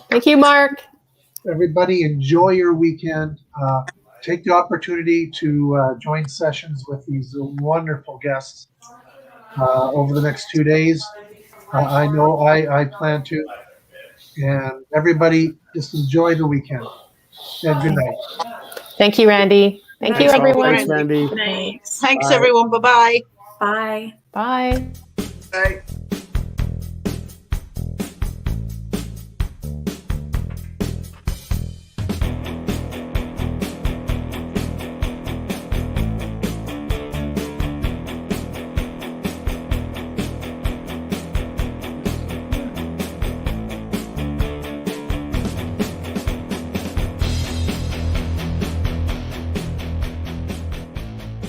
Thank you, Mark. Everybody enjoy your weekend. Take the opportunity to join sessions with these wonderful guests over the next 2 days. I know I plan to. And everybody just enjoy the weekend. And good night. Thank you, Randy. Thank you, Thanks, everyone. Thanks, Randy. Nice. Thanks, everyone. Bye-bye. Bye. Bye. Right.